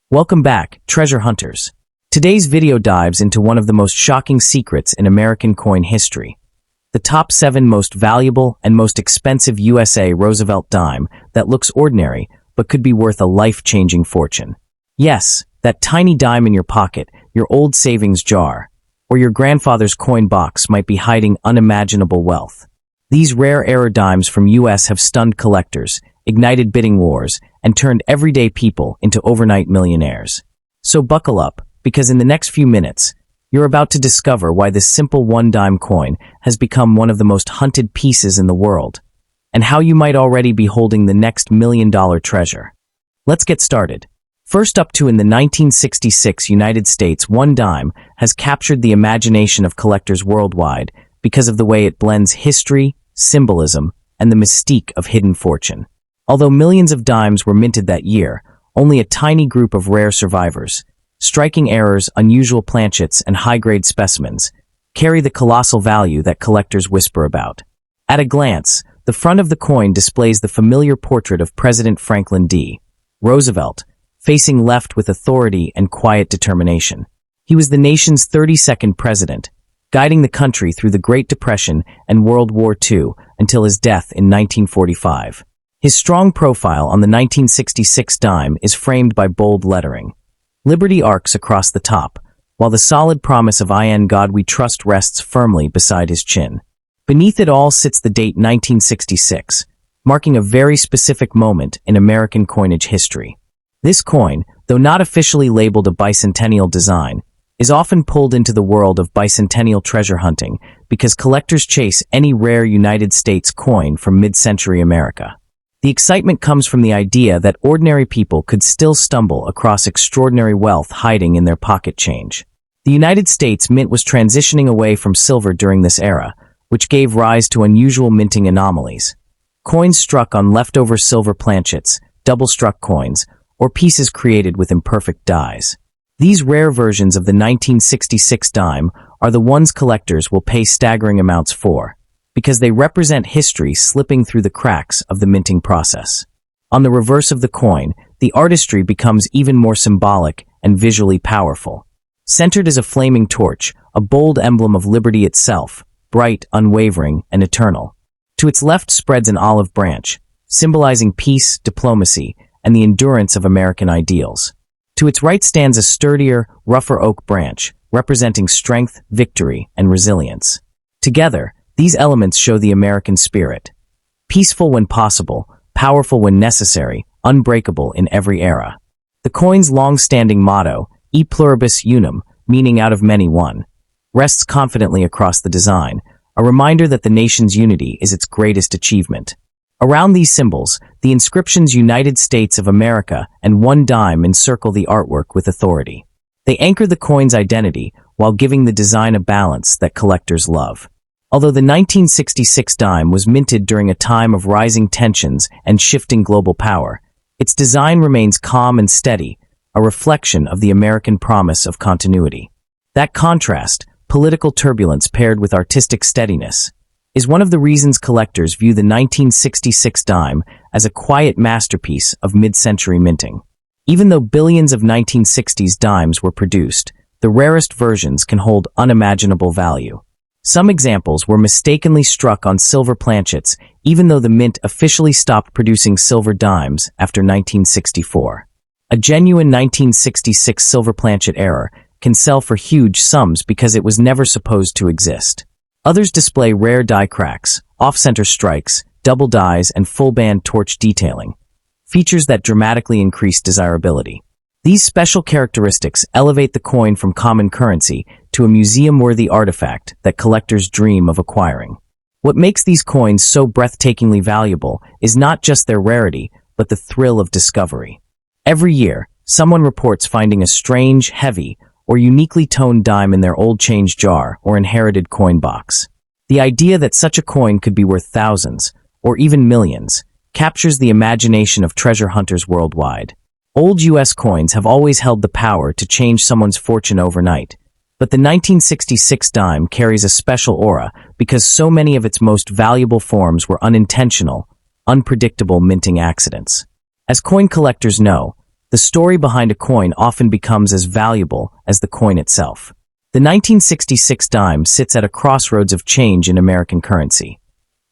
Welcome back, treasure hunters. Today's video dives into one of the most shocking secrets in American coin history. The top 7 most valuable and most expensive USA Roosevelt dime that looks ordinary but could be worth a life-changing fortune. Yes, that tiny dime in your pocket, your old savings jar, or your grandfather's coin box might be hiding unimaginable wealth. These rare era dimes from US have stunned collectors, ignited bidding wars, and turned everyday people into overnight millionaires. So buckle up, because in the next few minutes, you're about to discover why this simple one-dime coin has become one of the most hunted pieces in the world, and how you might already be holding the next million-dollar treasure. Let's get started. First up in the 1966 United States, one dime has captured the imagination of collectors worldwide because of the way it blends history, symbolism, and the mystique of hidden fortune. Although millions of dimes were minted that year, only a tiny group of rare survivors, striking errors, unusual planchets, and high-grade specimens, carry the colossal value that collectors whisper about. At a glance, the front of the coin displays the familiar portrait of President Franklin D. Roosevelt, facing left with authority and quiet determination. He was the nation's 32nd president, guiding the country through the Great Depression and World War II until his death in 1945. His strong profile on the 1966 dime is framed by bold lettering. Liberty arcs across the top, while the solid promise of "In God We Trust" rests firmly beside his chin. Beneath it all sits the date 1966, marking a very specific moment in American coinage history. This coin, though not officially labeled a bicentennial design, is often pulled into the world of bicentennial treasure hunting because collectors chase any rare United States coin from mid-century America. The excitement comes from the idea that ordinary people could still stumble across extraordinary wealth hiding in their pocket change. The United States Mint was transitioning away from silver during this era, which gave rise to unusual minting anomalies. Coins struck on leftover silver planchets, double-struck coins, or pieces created with imperfect dies. These rare versions of the 1966 dime are the ones collectors will pay staggering amounts for, because they represent history slipping through the cracks of the minting process. On the reverse of the coin, the artistry becomes even more symbolic and visually powerful. Centered is a flaming torch, a bold emblem of liberty itself, bright, unwavering, and eternal. To its left spreads an olive branch, symbolizing peace, diplomacy, and the endurance of American ideals. To its right stands a sturdier, rougher oak branch, representing strength, victory, and resilience. Together, these elements show the American spirit. Peaceful when possible, powerful when necessary, unbreakable in every era. The coin's long-standing motto, E pluribus unum, meaning out of many one, rests confidently across the design, a reminder that the nation's unity is its greatest achievement. Around these symbols, the inscriptions United States of America and one dime encircle the artwork with authority. They anchor the coin's identity while giving the design a balance that collectors love. Although the 1966 dime was minted during a time of rising tensions and shifting global power, its design remains calm and steady, a reflection of the American promise of continuity. That contrast, political turbulence paired with artistic steadiness, is one of the reasons collectors view the 1966 dime as a quiet masterpiece of mid-century minting. Even though billions of 1960s dimes were produced, the rarest versions can hold unimaginable value. Some examples were mistakenly struck on silver planchets, even though the mint officially stopped producing silver dimes after 1964. A genuine 1966 silver planchet error can sell for huge sums because it was never supposed to exist. Others display rare die cracks, off-center strikes, double dies, and full-band torch detailing, features that dramatically increase desirability. These special characteristics elevate the coin from common currency to a museum-worthy artifact that collectors dream of acquiring. What makes these coins so breathtakingly valuable is not just their rarity, but the thrill of discovery. Every year, someone reports finding a strange, heavy, or uniquely toned dime in their old change jar or inherited coin box. The idea that such a coin could be worth thousands, or even millions, captures the imagination of treasure hunters worldwide. Old U.S. coins have always held the power to change someone's fortune overnight, but the 1966 dime carries a special aura because so many of its most valuable forms were unintentional, unpredictable minting accidents. As coin collectors know, the The story behind a coin often becomes as valuable as the coin itself. The 1966 dime sits at a crossroads of change in American currency.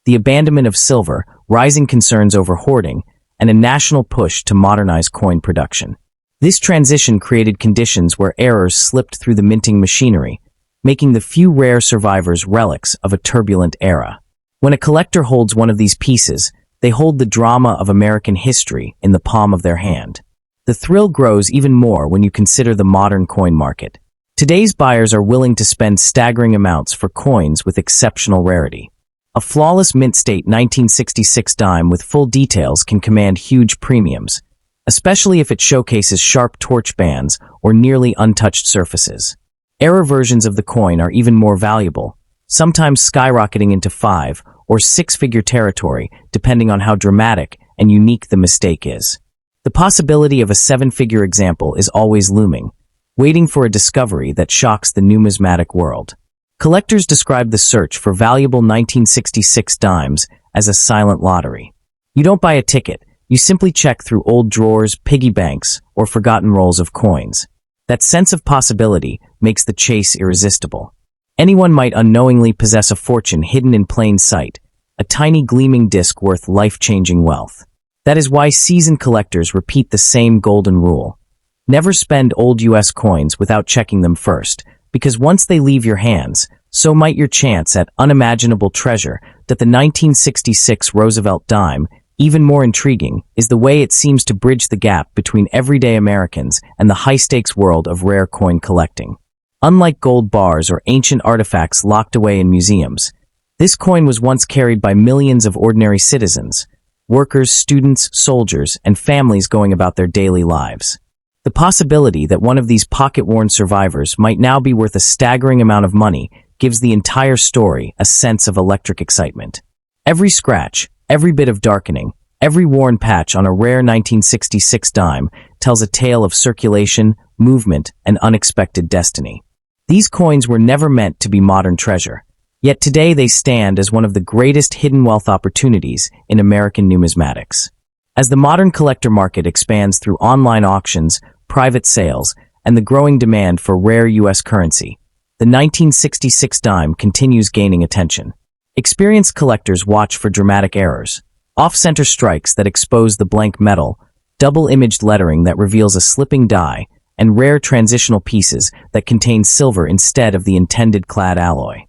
The abandonment of silver, rising concerns over hoarding, and a national push to modernize coin production. This transition created conditions where errors slipped through the minting machinery, making the few rare survivors relics of a turbulent era. When a collector holds one of these pieces, they hold the drama of American history in the palm of their hand. The thrill grows even more when you consider the modern coin market. Today's buyers are willing to spend staggering amounts for coins with exceptional rarity. A flawless mint-state 1966 dime with full details can command huge premiums, especially if it showcases sharp torch bands or nearly untouched surfaces. Error versions of the coin are even more valuable, sometimes skyrocketing into 5- or 6-figure territory depending on how dramatic and unique the mistake is. The possibility of a 7-figure example is always looming, waiting for a discovery that shocks the numismatic world. Collectors describe the search for valuable 1966 dimes as a silent lottery. You don't buy a ticket, you simply check through old drawers, piggy banks, or forgotten rolls of coins. That sense of possibility makes the chase irresistible. Anyone might unknowingly possess a fortune hidden in plain sight, a tiny gleaming disc worth life-changing wealth. That is why seasoned collectors repeat the same golden rule. Never spend old US coins without checking them first, because once they leave your hands, so might your chance at unimaginable treasure. That the 1966 Roosevelt dime, even more intriguing, is the way it seems to bridge the gap between everyday Americans and the high-stakes world of rare coin collecting. Unlike gold bars or ancient artifacts locked away in museums, this coin was once carried by millions of ordinary citizens, workers, students, soldiers, and families going about their daily lives. The possibility that one of these pocket-worn survivors might now be worth a staggering amount of money gives the entire story a sense of electric excitement. Every scratch, every bit of darkening, every worn patch on a rare 1966 dime tells a tale of circulation, movement, and unexpected destiny. These coins were never meant to be modern treasure, yet today they stand as one of the greatest hidden wealth opportunities in American numismatics. As the modern collector market expands through online auctions, private sales, and the growing demand for rare U.S. currency, the 1966 dime continues gaining attention. Experienced collectors watch for dramatic errors, off-center strikes that expose the blank metal, double-imaged lettering that reveals a slipping die, and rare transitional pieces that contain silver instead of the intended clad alloy.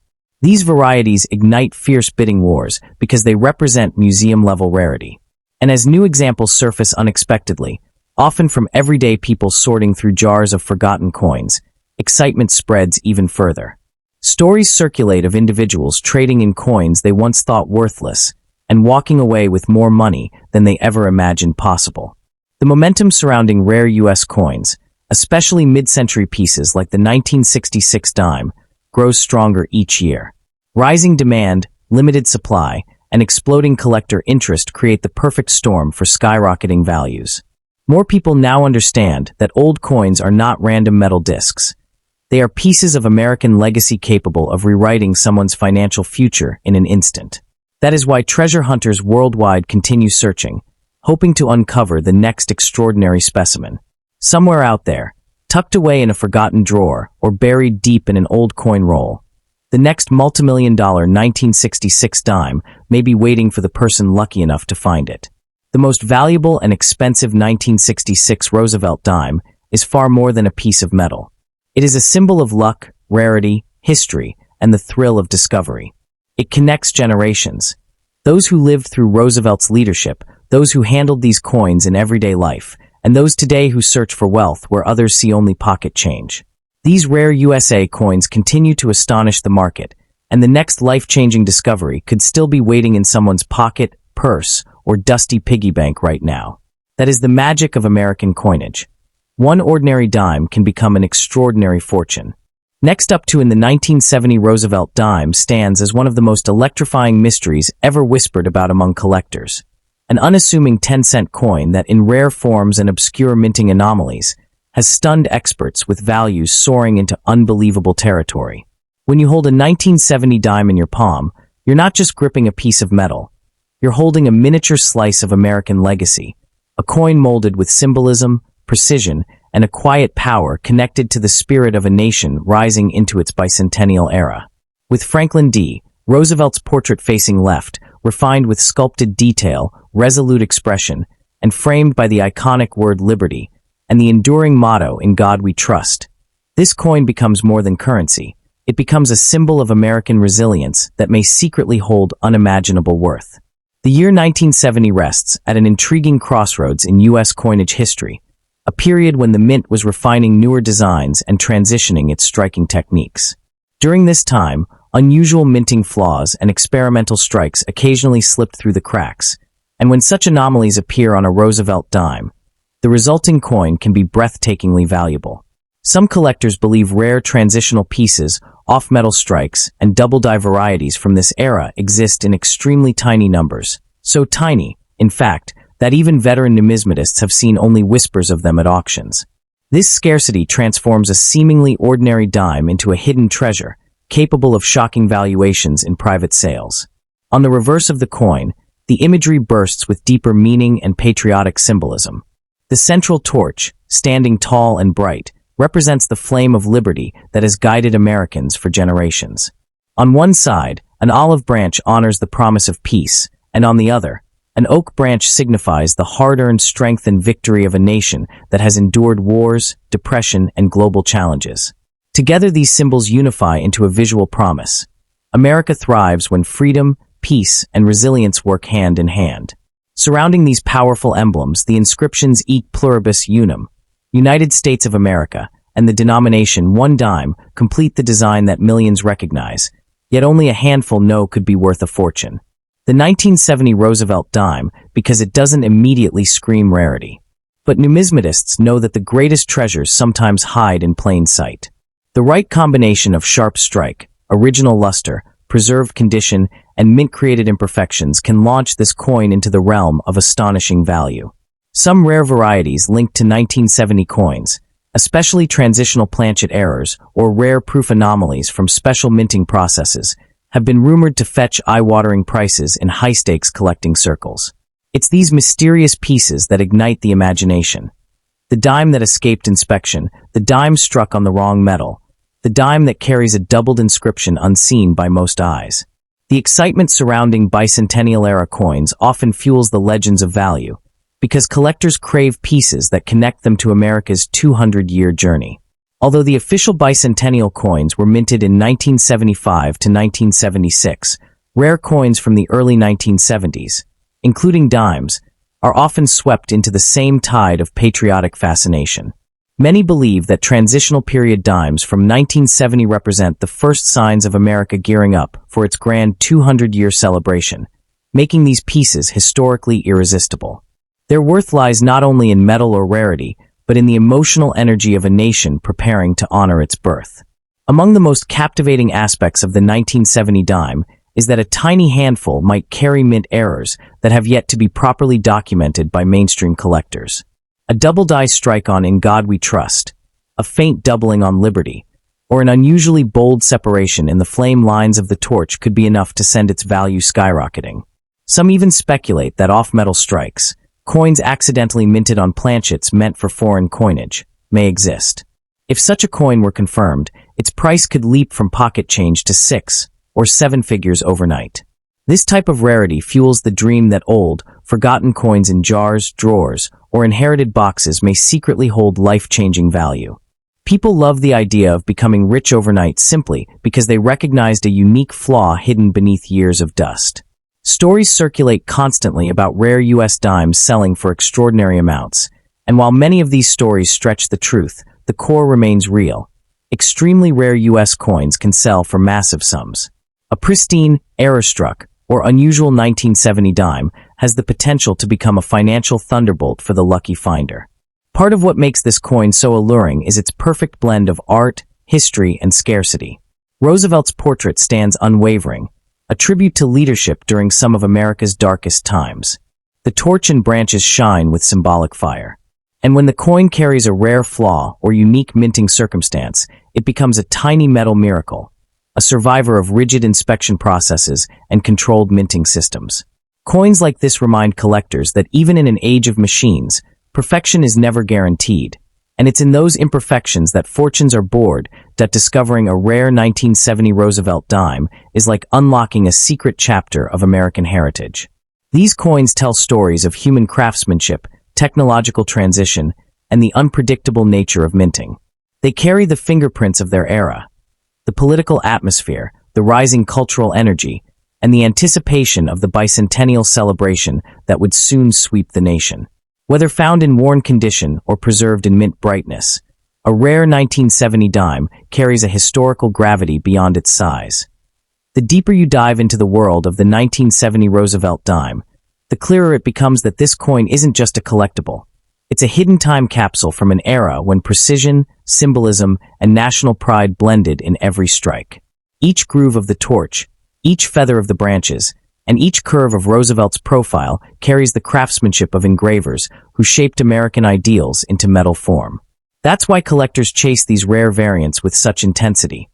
These varieties ignite fierce bidding wars because they represent museum-level rarity. And as new examples surface unexpectedly, often from everyday people sorting through jars of forgotten coins, excitement spreads even further. Stories circulate of individuals trading in coins they once thought worthless and walking away with more money than they ever imagined possible. The momentum surrounding rare U.S. coins, especially mid-century pieces like the 1966 dime, grows stronger each year. Rising demand, limited supply, and exploding collector interest create the perfect storm for skyrocketing values. More people now understand that old coins are not random metal discs. They are pieces of American legacy capable of rewriting someone's financial future in an instant. That is why treasure hunters worldwide continue searching, hoping to uncover the next extraordinary specimen. Somewhere out there, tucked away in a forgotten drawer or buried deep in an old coin roll, the next multimillion-dollar 1966 dime may be waiting for the person lucky enough to find it. The most valuable and expensive 1966 Roosevelt dime is far more than a piece of metal. It is a symbol of luck, rarity, history, and the thrill of discovery. It connects generations. Those who lived through Roosevelt's leadership, those who handled these coins in everyday life, and those today who search for wealth where others see only pocket change. These rare USA coins continue to astonish the market, and the next life-changing discovery could still be waiting in someone's pocket, purse, or dusty piggy bank right now. That is the magic of American coinage. One ordinary dime can become an extraordinary fortune. Next up to in the 1970 Roosevelt dime stands as one of the most electrifying mysteries ever whispered about among collectors. An unassuming 10-cent coin that in rare forms and obscure minting anomalies has stunned experts with values soaring into unbelievable territory. When you hold a 1970 dime in your palm, you're not just gripping a piece of metal. You're holding a miniature slice of American legacy, a coin molded with symbolism, precision, and a quiet power connected to the spirit of a nation rising into its bicentennial era. With Franklin D. Roosevelt's portrait facing left, refined with sculpted detail, resolute expression, and framed by the iconic word liberty, and the enduring motto, "In God We Trust," this coin becomes more than currency. It becomes a symbol of American resilience that may secretly hold unimaginable worth. The year 1970 rests at an intriguing crossroads in U.S. coinage history, a period when the mint was refining newer designs and transitioning its striking techniques. During this time, unusual minting flaws and experimental strikes occasionally slipped through the cracks, and when such anomalies appear on a Roosevelt dime, the resulting coin can be breathtakingly valuable. Some collectors believe rare transitional pieces, off-metal strikes, and double-die varieties from this era exist in extremely tiny numbers, so tiny, in fact, that even veteran numismatists have seen only whispers of them at auctions. This scarcity transforms a seemingly ordinary dime into a hidden treasure, capable of shocking valuations in private sales. On the reverse of the coin, the imagery bursts with deeper meaning and patriotic symbolism. The central torch, standing tall and bright, represents the flame of liberty that has guided Americans for generations. On one side, an olive branch honors the promise of peace, and on the other, an oak branch signifies the hard-earned strength and victory of a nation that has endured wars, depression, and global challenges. Together, these symbols unify into a visual promise. America thrives when freedom, peace, and resilience work hand in hand. Surrounding these powerful emblems, the inscriptions "Et Pluribus Unum," United States of America, and the denomination "one dime" complete the design that millions recognize, yet only a handful know could be worth a fortune. The 1970 Roosevelt dime, because it doesn't immediately scream rarity. But numismatists know that the greatest treasures sometimes hide in plain sight. The right combination of sharp strike, original luster, preserved condition, and mint-created imperfections can launch this coin into the realm of astonishing value. Some rare varieties linked to 1970 coins, especially transitional planchet errors or rare proof anomalies from special minting processes, have been rumored to fetch eye-watering prices in high-stakes collecting circles. It's these mysterious pieces that ignite the imagination. The dime that escaped inspection, the dime struck on the wrong metal, the dime that carries a doubled inscription unseen by most eyes. The excitement surrounding bicentennial-era coins often fuels the legends of value, because collectors crave pieces that connect them to America's 200-year journey. Although the official bicentennial coins were minted in 1975 to 1976, rare coins from the early 1970s, including dimes, are often swept into the same tide of patriotic fascination. Many believe that transitional period dimes from 1970 represent the first signs of America gearing up for its grand 200-year celebration, making these pieces historically irresistible. Their worth lies not only in metal or rarity, but in the emotional energy of a nation preparing to honor its birth. Among the most captivating aspects of the 1970 dime is that a tiny handful might carry mint errors that have yet to be properly documented by mainstream collectors. A double-die strike on "In God We Trust," a faint doubling on "Liberty," or an unusually bold separation in the flame lines of the torch could be enough to send its value skyrocketing. Some even speculate that off-metal strikes, coins accidentally minted on planchets meant for foreign coinage, may exist. If such a coin were confirmed, its price could leap from pocket change to 6 or 7 figures overnight. This type of rarity fuels the dream that old, forgotten coins in jars, drawers, or inherited boxes may secretly hold life-changing value. People love the idea of becoming rich overnight simply because they recognized a unique flaw hidden beneath years of dust. Stories circulate constantly about rare U.S. dimes selling for extraordinary amounts, and while many of these stories stretch the truth, the core remains real. Extremely rare U.S. coins can sell for massive sums. A pristine, error-struck, or unusual 1970 dime has the potential to become a financial thunderbolt for the lucky finder. Part of what makes this coin so alluring is its perfect blend of art, history, and scarcity. Roosevelt's portrait stands unwavering, a tribute to leadership during some of America's darkest times. The torch and branches shine with symbolic fire. And when the coin carries a rare flaw or unique minting circumstance, it becomes a tiny metal miracle, a survivor of rigid inspection processes and controlled minting systems. Coins like this remind collectors that even in an age of machines, Perfection is never guaranteed, and it's in those imperfections that fortunes are bored that discovering a rare 1970 Roosevelt dime is like unlocking a secret chapter of American heritage. These coins tell stories of human craftsmanship, technological transition, and the unpredictable nature of minting. They carry the fingerprints of their era, the political atmosphere, the rising cultural energy, and the anticipation of the bicentennial celebration that would soon sweep the nation. Whether found in worn condition or preserved in mint brightness, a rare 1970 dime carries a historical gravity beyond its size. The deeper you dive into the world of the 1970 Roosevelt dime, the clearer it becomes that this coin isn't just a collectible. It's a hidden time capsule from an era when precision, symbolism, and national pride blended in every strike. Each groove of the torch, each feather of the branches, and each curve of Roosevelt's profile carries the craftsmanship of engravers who shaped American ideals into metal form. That's why collectors chase these rare variants with such intensity.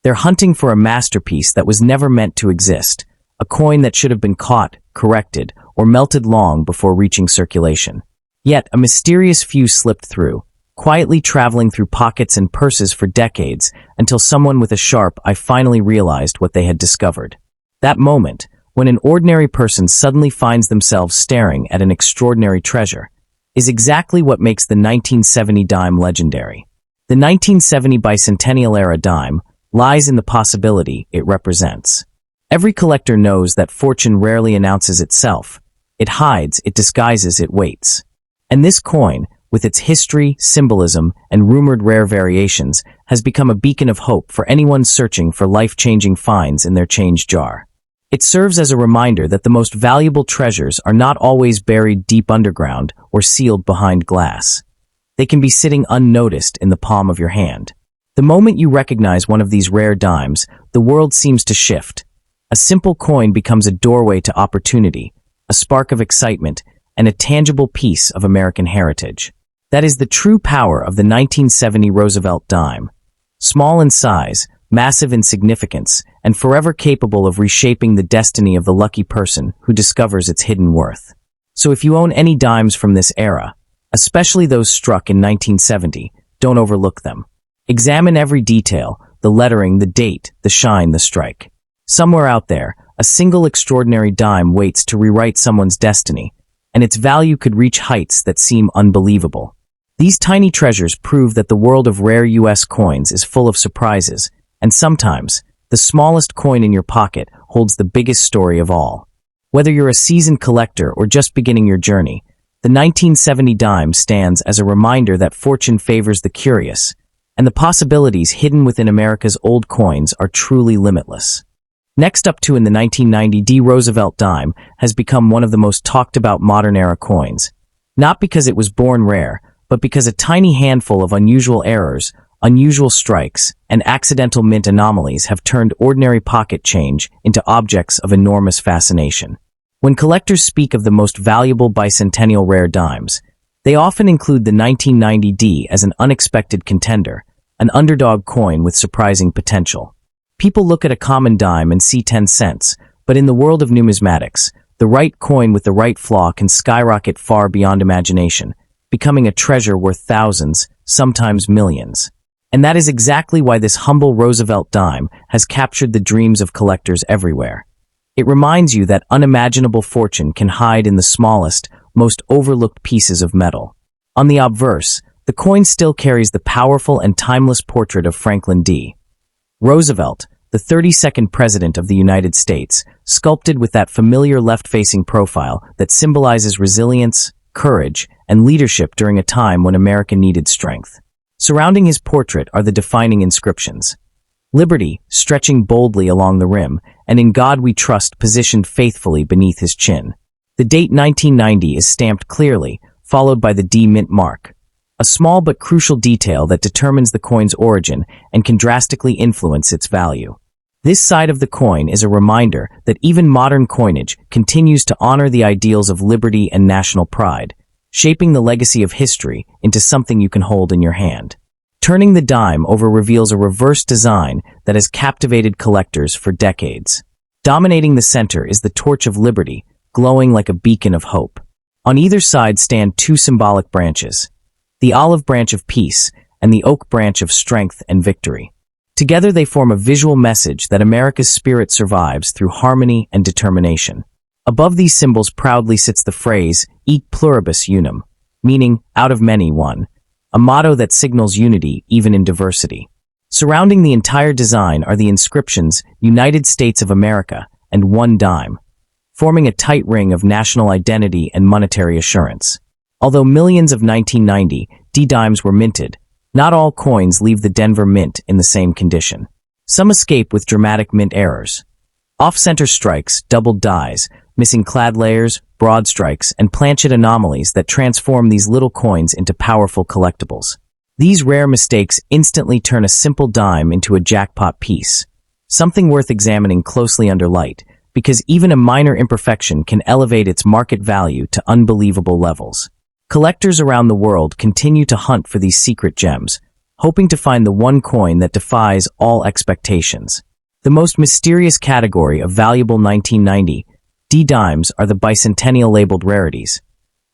They're hunting for a masterpiece that was never meant to exist, a coin that should have been caught, corrected, or melted long before reaching circulation. Yet, a mysterious few slipped through, quietly traveling through pockets and purses for decades until someone with a sharp eye finally realized what they had discovered. That moment, when an ordinary person suddenly finds themselves staring at an extraordinary treasure, is exactly what makes the 1970 dime legendary. The 1970 bicentennial-era dime lies in the possibility it represents. Every collector knows that fortune rarely announces itself. It hides, it disguises, it waits. And this coin, with its history, symbolism, and rumored rare variations, has become a beacon of hope for anyone searching for life-changing finds in their change jar. It serves as a reminder that the most valuable treasures are not always buried deep underground or sealed behind glass. They can be sitting unnoticed in the palm of your hand. The moment you recognize one of these rare dimes, the world seems to shift. A simple coin becomes a doorway to opportunity, a spark of excitement, and a tangible piece of American heritage. That is the true power of the 1970 Roosevelt dime. Small in size, massive in significance, and forever capable of reshaping the destiny of the lucky person who discovers its hidden worth. So if you own any dimes from this era, especially those struck in 1970, don't overlook them. Examine every detail, the lettering, the date, the shine, the strike. Somewhere out there, a single extraordinary dime waits to rewrite someone's destiny, and its value could reach heights that seem unbelievable. These tiny treasures prove that the world of rare U.S. coins is full of surprises, and sometimes, the smallest coin in your pocket holds the biggest story of all. Whether you're a seasoned collector or just beginning your journey, the 1970 dime stands as a reminder that fortune favors the curious, and the possibilities hidden within America's old coins are truly limitless. Next up in the 1990 D. Roosevelt dime has become one of the most talked about modern-era coins, not because it was born rare, but because a tiny handful of unusual errors, unusual strikes, and accidental mint anomalies have turned ordinary pocket change into objects of enormous fascination. When collectors speak of the most valuable bicentennial rare dimes, they often include the 1990 D as an unexpected contender, an underdog coin with surprising potential. People look at a common dime and see 10 cents, but in the world of numismatics, the right coin with the right flaw can skyrocket far beyond imagination, becoming a treasure worth thousands, sometimes millions. And that is exactly why this humble Roosevelt dime has captured the dreams of collectors everywhere. It reminds you that unimaginable fortune can hide in the smallest, most overlooked pieces of metal. On the obverse, the coin still carries the powerful and timeless portrait of Franklin D. Roosevelt, the 32nd President of the United States, sculpted with that familiar left-facing profile that symbolizes resilience, courage, and leadership during a time when America needed strength. Surrounding his portrait are the defining inscriptions. Liberty, stretching boldly along the rim, and In God We Trust positioned faithfully beneath his chin. The date 1990 is stamped clearly, followed by the D mint mark, a small but crucial detail that determines the coin's origin and can drastically influence its value. This side of the coin is a reminder that even modern coinage continues to honor the ideals of liberty and national pride, shaping the legacy of history into something you can hold in your hand. Turning the dime over reveals a reverse design that has captivated collectors for decades. Dominating the center is the torch of liberty, glowing like a beacon of hope. On either side stand two symbolic branches, the olive branch of peace and the oak branch of strength and victory. Together they form a visual message that America's spirit survives through harmony and determination. Above these symbols proudly sits the phrase, "E pluribus unum," meaning, out of many, one, a motto that signals unity even in diversity. Surrounding the entire design are the inscriptions, "United States of America" and "One Dime," forming a tight ring of national identity and monetary assurance. Although millions of 1990 D-dimes were minted, not all coins leave the Denver Mint in the same condition. Some escape with dramatic mint errors. Off-center strikes, doubled dies, missing clad layers, broad strikes, and planchet anomalies that transform these little coins into powerful collectibles. These rare mistakes instantly turn a simple dime into a jackpot piece, something worth examining closely under light, because even a minor imperfection can elevate its market value to unbelievable levels. Collectors around the world continue to hunt for these secret gems, hoping to find the one coin that defies all expectations. The most mysterious category of valuable 1990 D-dimes are the bicentennial-labeled rarities,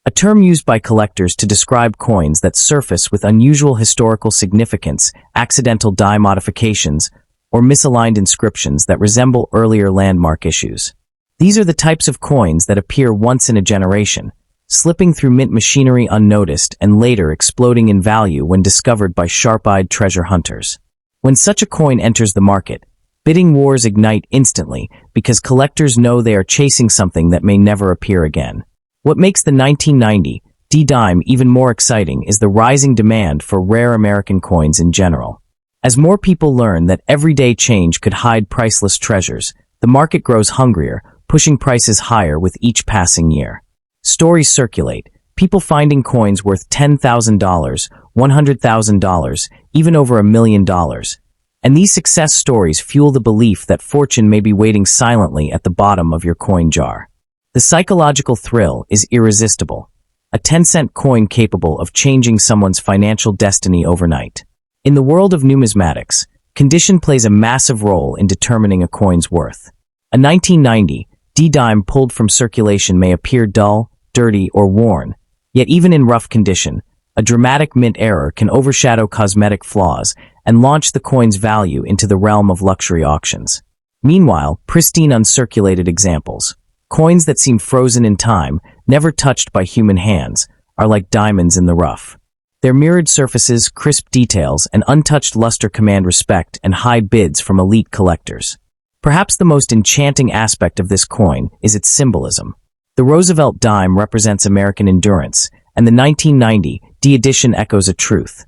a term used by collectors to describe coins that surface with unusual historical significance, accidental die modifications, or misaligned inscriptions that resemble earlier landmark issues. These are the types of coins that appear once in a generation, slipping through mint machinery unnoticed and later exploding in value when discovered by sharp-eyed treasure hunters. When such a coin enters the market, bidding wars ignite instantly because collectors know they are chasing something that may never appear again. What makes the 1990 D-dime even more exciting is the rising demand for rare American coins in general. As more people learn that everyday change could hide priceless treasures, the market grows hungrier, pushing prices higher with each passing year. Stories circulate, people finding coins worth $10,000, $100,000, even over $1 million. And these success stories fuel the belief that fortune may be waiting silently at the bottom of your coin jar. The psychological thrill is irresistible, a 10-cent coin capable of changing someone's financial destiny overnight. In the world of numismatics, condition plays a massive role in determining a coin's worth. A 1990 D-dime pulled from circulation may appear dull, dirty, or worn, yet even in rough condition, a dramatic mint error can overshadow cosmetic flaws and launch the coin's value into the realm of luxury auctions. Meanwhile, pristine uncirculated examples, coins that seem frozen in time, never touched by human hands, are like diamonds in the rough. Their mirrored surfaces, crisp details, and untouched luster command respect and high bids from elite collectors. Perhaps the most enchanting aspect of this coin is its symbolism. The Roosevelt dime represents American endurance, and the 1990 D edition echoes a truth.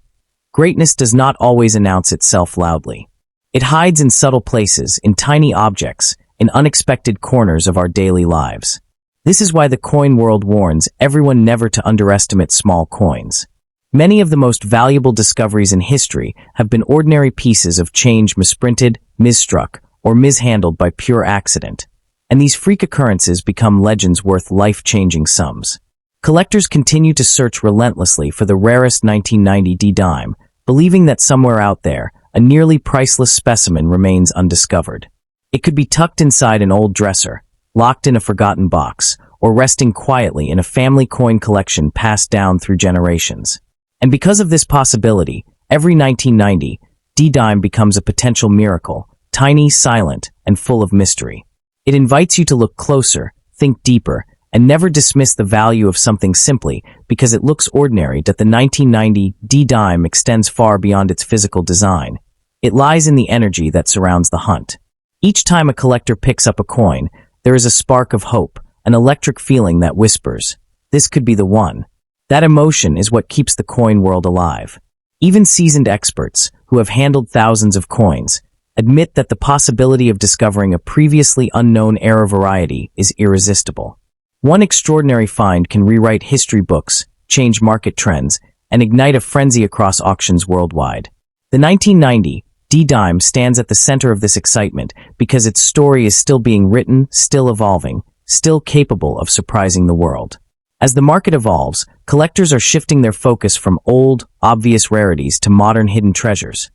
Greatness does not always announce itself loudly. It hides in subtle places, in tiny objects, in unexpected corners of our daily lives. This is why the coin world warns everyone never to underestimate small coins. Many of the most valuable discoveries in history have been ordinary pieces of change misprinted, misstruck, or mishandled by pure accident, and these freak occurrences become legends worth life-changing sums. Collectors continue to search relentlessly for the rarest 1990 D-dime, believing that somewhere out there, a nearly priceless specimen remains undiscovered. It could be tucked inside an old dresser, locked in a forgotten box, or resting quietly in a family coin collection passed down through generations. And because of this possibility, every 1990 D-dime becomes a potential miracle, tiny, silent, and full of mystery. It invites you to look closer, think deeper, and never dismiss the value of something simply because it looks ordinary. That the 1990 D-dime extends far beyond its physical design. It lies in the energy that surrounds the hunt. Each time a collector picks up a coin, there is a spark of hope, an electric feeling that whispers, "This could be the one." That emotion is what keeps the coin world alive. Even seasoned experts, who have handled thousands of coins, admit that the possibility of discovering a previously unknown era variety is irresistible. One extraordinary find can rewrite history books, change market trends, and ignite a frenzy across auctions worldwide. The 1990 D-dime stands at the center of this excitement because its story is still being written, still evolving, still capable of surprising the world. As the market evolves, collectors are shifting their focus from old, obvious rarities to modern hidden treasures.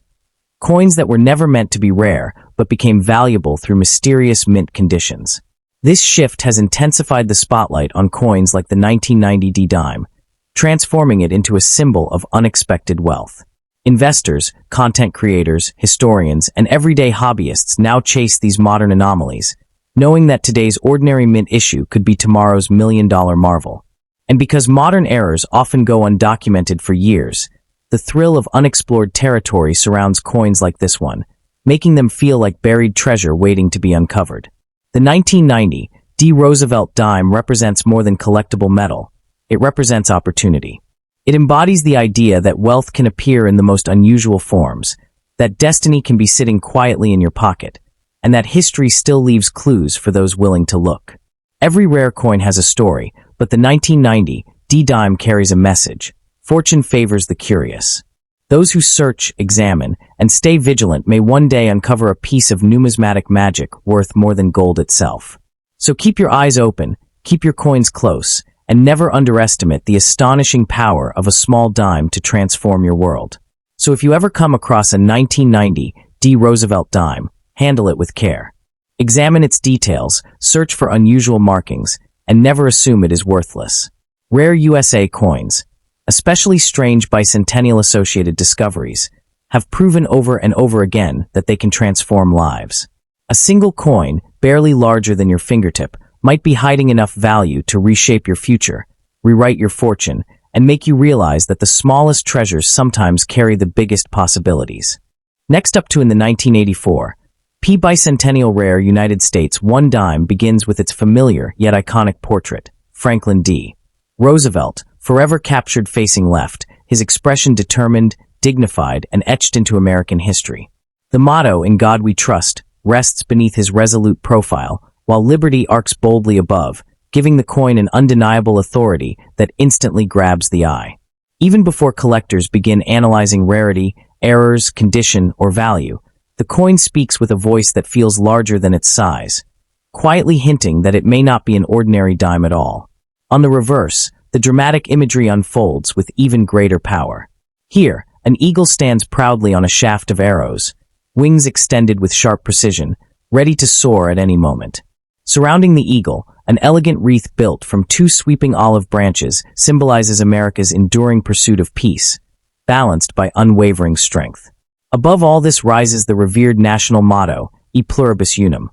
Coins that were never meant to be rare, but became valuable through mysterious mint conditions. This shift has intensified the spotlight on coins like the 1990 D-dime, transforming it into a symbol of unexpected wealth. Investors, content creators, historians, and everyday hobbyists now chase these modern anomalies, knowing that today's ordinary mint issue could be tomorrow's million-dollar marvel. And because modern errors often go undocumented for years, the thrill of unexplored territory surrounds coins like this one, making them feel like buried treasure waiting to be uncovered. The 1990 D. Roosevelt dime represents more than collectible metal. It represents opportunity. It embodies the idea that wealth can appear in the most unusual forms, that destiny can be sitting quietly in your pocket, and that history still leaves clues for those willing to look. Every rare coin has a story, but the 1990 D-dime carries a message. Fortune favors the curious. Those who search, examine, and stay vigilant may one day uncover a piece of numismatic magic worth more than gold itself. So keep your eyes open, keep your coins close, and never underestimate the astonishing power of a small dime to transform your world. So if you ever come across a 1990 D. Roosevelt dime, handle it with care. Examine its details, search for unusual markings, and never assume it is worthless. Rare USA coins, especially strange bicentennial-associated discoveries, have proven over and over again that they can transform lives. A single coin, barely larger than your fingertip, might be hiding enough value to reshape your future, rewrite your fortune, and make you realize that the smallest treasures sometimes carry the biggest possibilities. Next up in the 1984, P. Bicentennial Rare United States 1 dime begins with its familiar yet iconic portrait, Franklin D. Roosevelt, forever captured facing left, his expression determined, dignified, and etched into American history. The motto, "In God We Trust," rests beneath his resolute profile, while liberty arcs boldly above, giving the coin an undeniable authority that instantly grabs the eye. Even before collectors begin analyzing rarity, errors, condition, or value, the coin speaks with a voice that feels larger than its size, quietly hinting that it may not be an ordinary dime at all. On the reverse, the dramatic imagery unfolds with even greater power. Here, an eagle stands proudly on a shaft of arrows, wings extended with sharp precision, ready to soar at any moment. Surrounding the eagle, an elegant wreath built from 2 sweeping olive branches symbolizes America's enduring pursuit of peace, balanced by unwavering strength. Above all this rises the revered national motto, E pluribus unum,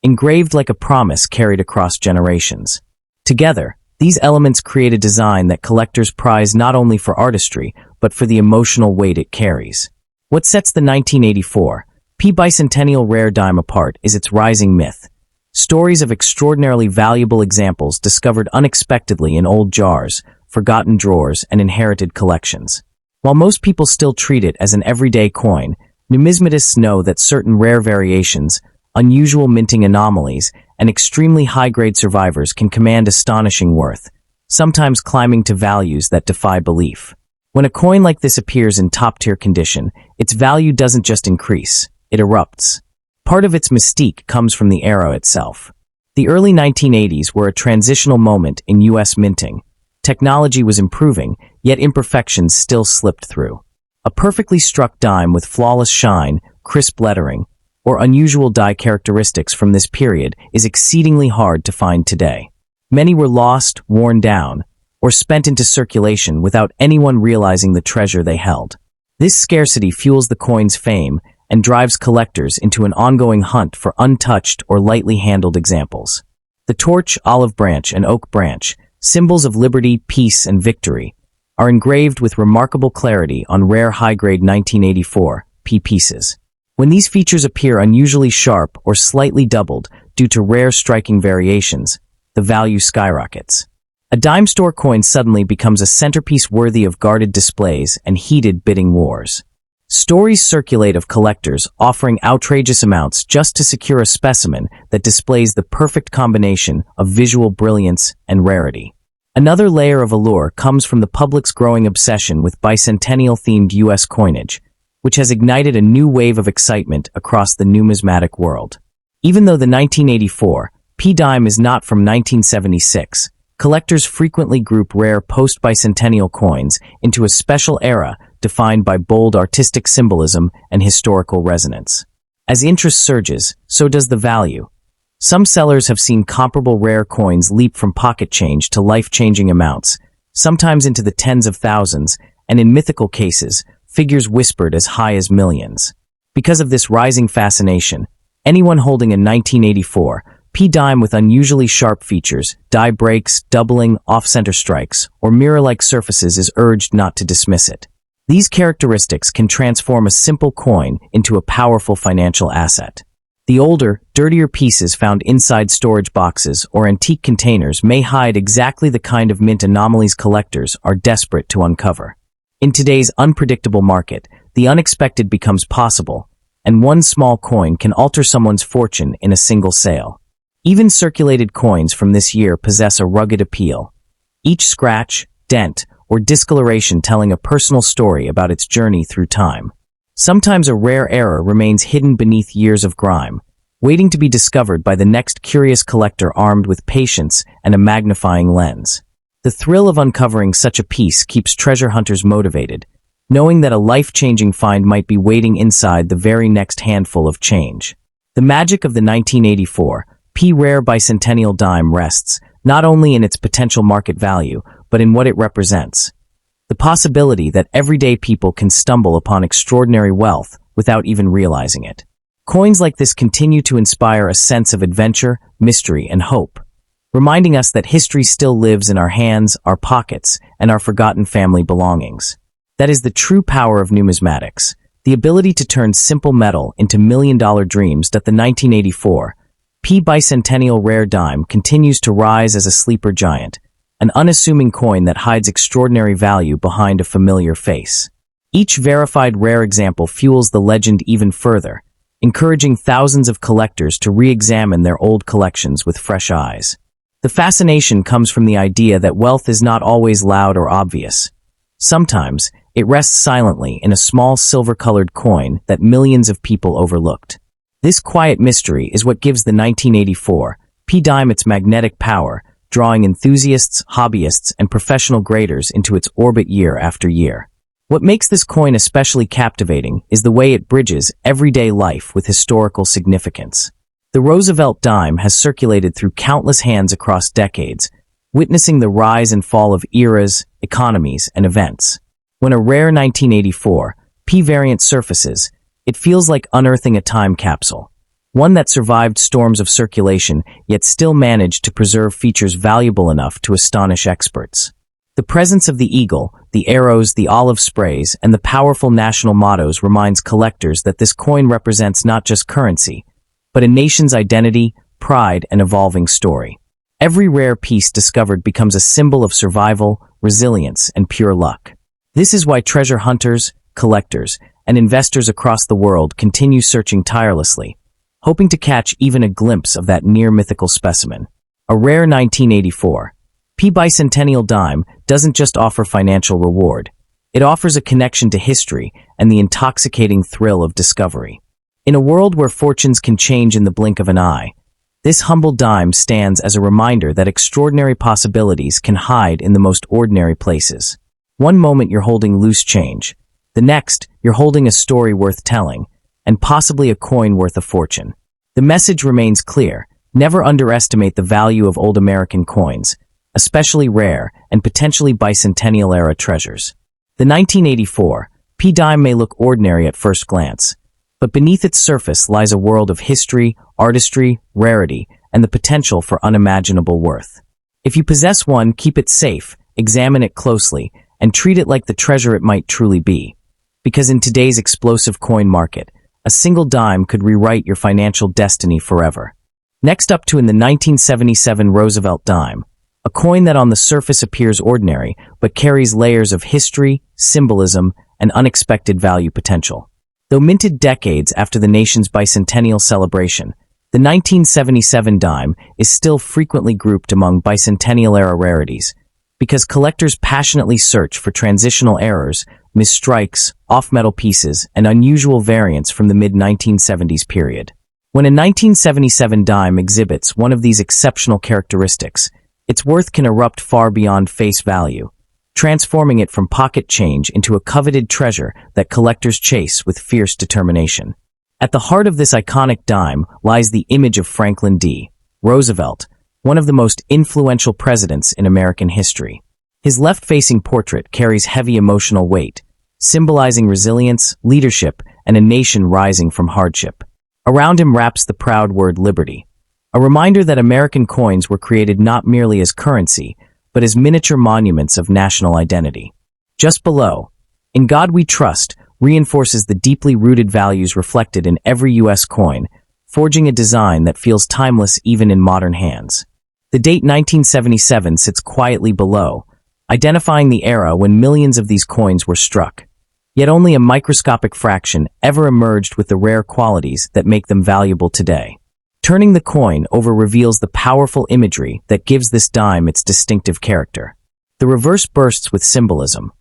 engraved like a promise carried across generations. Together, these elements create a design that collectors prize not only for artistry, but for the emotional weight it carries. What sets the 1984 P. Bicentennial Rare dime apart is its rising myth. Stories of extraordinarily valuable examples discovered unexpectedly in old jars, forgotten drawers, and inherited collections. While most people still treat it as an everyday coin, numismatists know that certain rare variations, unusual minting anomalies, and extremely high-grade survivors can command astonishing worth, sometimes climbing to values that defy belief. When a coin like this appears in top-tier condition, its value doesn't just increase, it erupts. Part of its mystique comes from the era itself. The early 1980s were a transitional moment in U.S. minting. Technology was improving, yet imperfections still slipped through. A perfectly struck dime with flawless shine, crisp lettering, or unusual die characteristics from this period is exceedingly hard to find today. Many were lost, worn down, or spent into circulation without anyone realizing the treasure they held. This scarcity fuels the coin's fame and drives collectors into an ongoing hunt for untouched or lightly handled examples. The torch, olive branch, and oak branch, symbols of liberty, peace, and victory, are engraved with remarkable clarity on rare high-grade 1984 P pieces. When these features appear unusually sharp or slightly doubled due to rare striking variations, the value skyrockets. A dime store coin suddenly becomes a centerpiece worthy of guarded displays and heated bidding wars. Stories circulate of collectors offering outrageous amounts just to secure a specimen that displays the perfect combination of visual brilliance and rarity. Another layer of allure comes from the public's growing obsession with bicentennial-themed U.S. coinage, which has ignited a new wave of excitement across the numismatic world. Even though the 1984 P-dime is not from 1976, collectors frequently group rare post-bicentennial coins into a special era defined by bold artistic symbolism and historical resonance. As interest surges, so does the value. Some sellers have seen comparable rare coins leap from pocket change to life-changing amounts, sometimes into the tens of thousands, and in mythical cases, figures whispered as high as millions. Because of this rising fascination, anyone holding a 1984 P dime with unusually sharp features, die breaks, doubling, off-center strikes, or mirror-like surfaces is urged not to dismiss it. These characteristics can transform a simple coin into a powerful financial asset. The older, dirtier pieces found inside storage boxes or antique containers may hide exactly the kind of mint anomalies collectors are desperate to uncover. In today's unpredictable market, the unexpected becomes possible, and one small coin can alter someone's fortune in a single sale. Even circulated coins from this year possess a rugged appeal, each scratch, dent, or discoloration telling a personal story about its journey through time. Sometimes a rare error remains hidden beneath years of grime, waiting to be discovered by the next curious collector armed with patience and a magnifying lens. The thrill of uncovering such a piece keeps treasure hunters motivated, knowing that a life-changing find might be waiting inside the very next handful of change. The magic of the 1984 P rare bicentennial dime rests not only in its potential market value, but in what it represents. The possibility that everyday people can stumble upon extraordinary wealth without even realizing it. Coins like this continue to inspire a sense of adventure, mystery, and hope, reminding us that history still lives in our hands, our pockets, and our forgotten family belongings. That is the true power of numismatics, the ability to turn simple metal into million-dollar dreams. That the 1984 P bicentennial rare dime continues to rise as a sleeper giant, an unassuming coin that hides extraordinary value behind a familiar face. Each verified rare example fuels the legend even further, encouraging thousands of collectors to re-examine their old collections with fresh eyes. The fascination comes from the idea that wealth is not always loud or obvious. Sometimes, it rests silently in a small silver-colored coin that millions of people overlooked. This quiet mystery is what gives the 1984 P dime its magnetic power, drawing enthusiasts, hobbyists, and professional graders into its orbit year after year. What makes this coin especially captivating is the way it bridges everyday life with historical significance. The Roosevelt dime has circulated through countless hands across decades, witnessing the rise and fall of eras, economies, and events. When a rare 1984 P variant surfaces, it feels like unearthing a time capsule, one that survived storms of circulation yet still managed to preserve features valuable enough to astonish experts. The presence of the eagle, the arrows, the olive sprays, and the powerful national mottos reminds collectors that this coin represents not just currency, but a nation's identity, pride, and evolving story. Every rare piece discovered becomes a symbol of survival, resilience, and pure luck. This is why treasure hunters, collectors, and investors across the world continue searching tirelessly, hoping to catch even a glimpse of that near-mythical specimen. A rare 1984 P bicentennial dime doesn't just offer financial reward. It offers a connection to history and the intoxicating thrill of discovery. In a world where fortunes can change in the blink of an eye, this humble dime stands as a reminder that extraordinary possibilities can hide in the most ordinary places. One moment you're holding loose change. The next, you're holding a story worth telling, and possibly a coin worth a fortune. The message remains clear: never underestimate the value of old American coins, especially rare and potentially bicentennial-era treasures. The 1984 P dime may look ordinary at first glance, but beneath its surface lies a world of history, artistry, rarity, and the potential for unimaginable worth. If you possess one, keep it safe, examine it closely, and treat it like the treasure it might truly be. Because in today's explosive coin market, a single dime could rewrite your financial destiny forever. Next up in the 1977 Roosevelt dime, a coin that on the surface appears ordinary, but carries layers of history, symbolism, and unexpected value potential. Though minted decades after the nation's bicentennial celebration, the 1977 dime is still frequently grouped among bicentennial-era rarities, because collectors passionately search for transitional errors, misstrikes, off-metal pieces, and unusual variants from the mid-1970s period. When a 1977 dime exhibits one of these exceptional characteristics, its worth can erupt far beyond face value, transforming it from pocket change into a coveted treasure that collectors chase with fierce determination. At the heart of this iconic dime lies the image of Franklin D. Roosevelt, one of the most influential presidents in American history. His left-facing portrait carries heavy emotional weight, symbolizing resilience, leadership, and a nation rising from hardship. Around him wraps the proud word liberty, a reminder that American coins were created not merely as currency, but as miniature monuments of national identity. Just below, "In God We Trust," reinforces the deeply rooted values reflected in every U.S. coin, forging a design that feels timeless even in modern hands. The date 1977 sits quietly below, identifying the era when millions of these coins were struck. Yet only a microscopic fraction ever emerged with the rare qualities that make them valuable today. Turning the coin over reveals the powerful imagery that gives this dime its distinctive character. The reverse bursts with symbolism.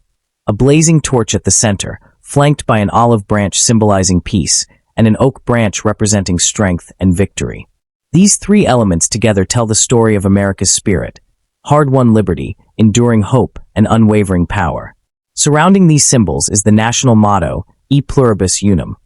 A blazing torch at the center, flanked by an olive branch symbolizing peace, and an oak branch representing strength and victory. These three elements together tell the story of America's spirit: hard-won liberty, enduring hope, and unwavering power. Surrounding these symbols is the national motto, E Pluribus Unum,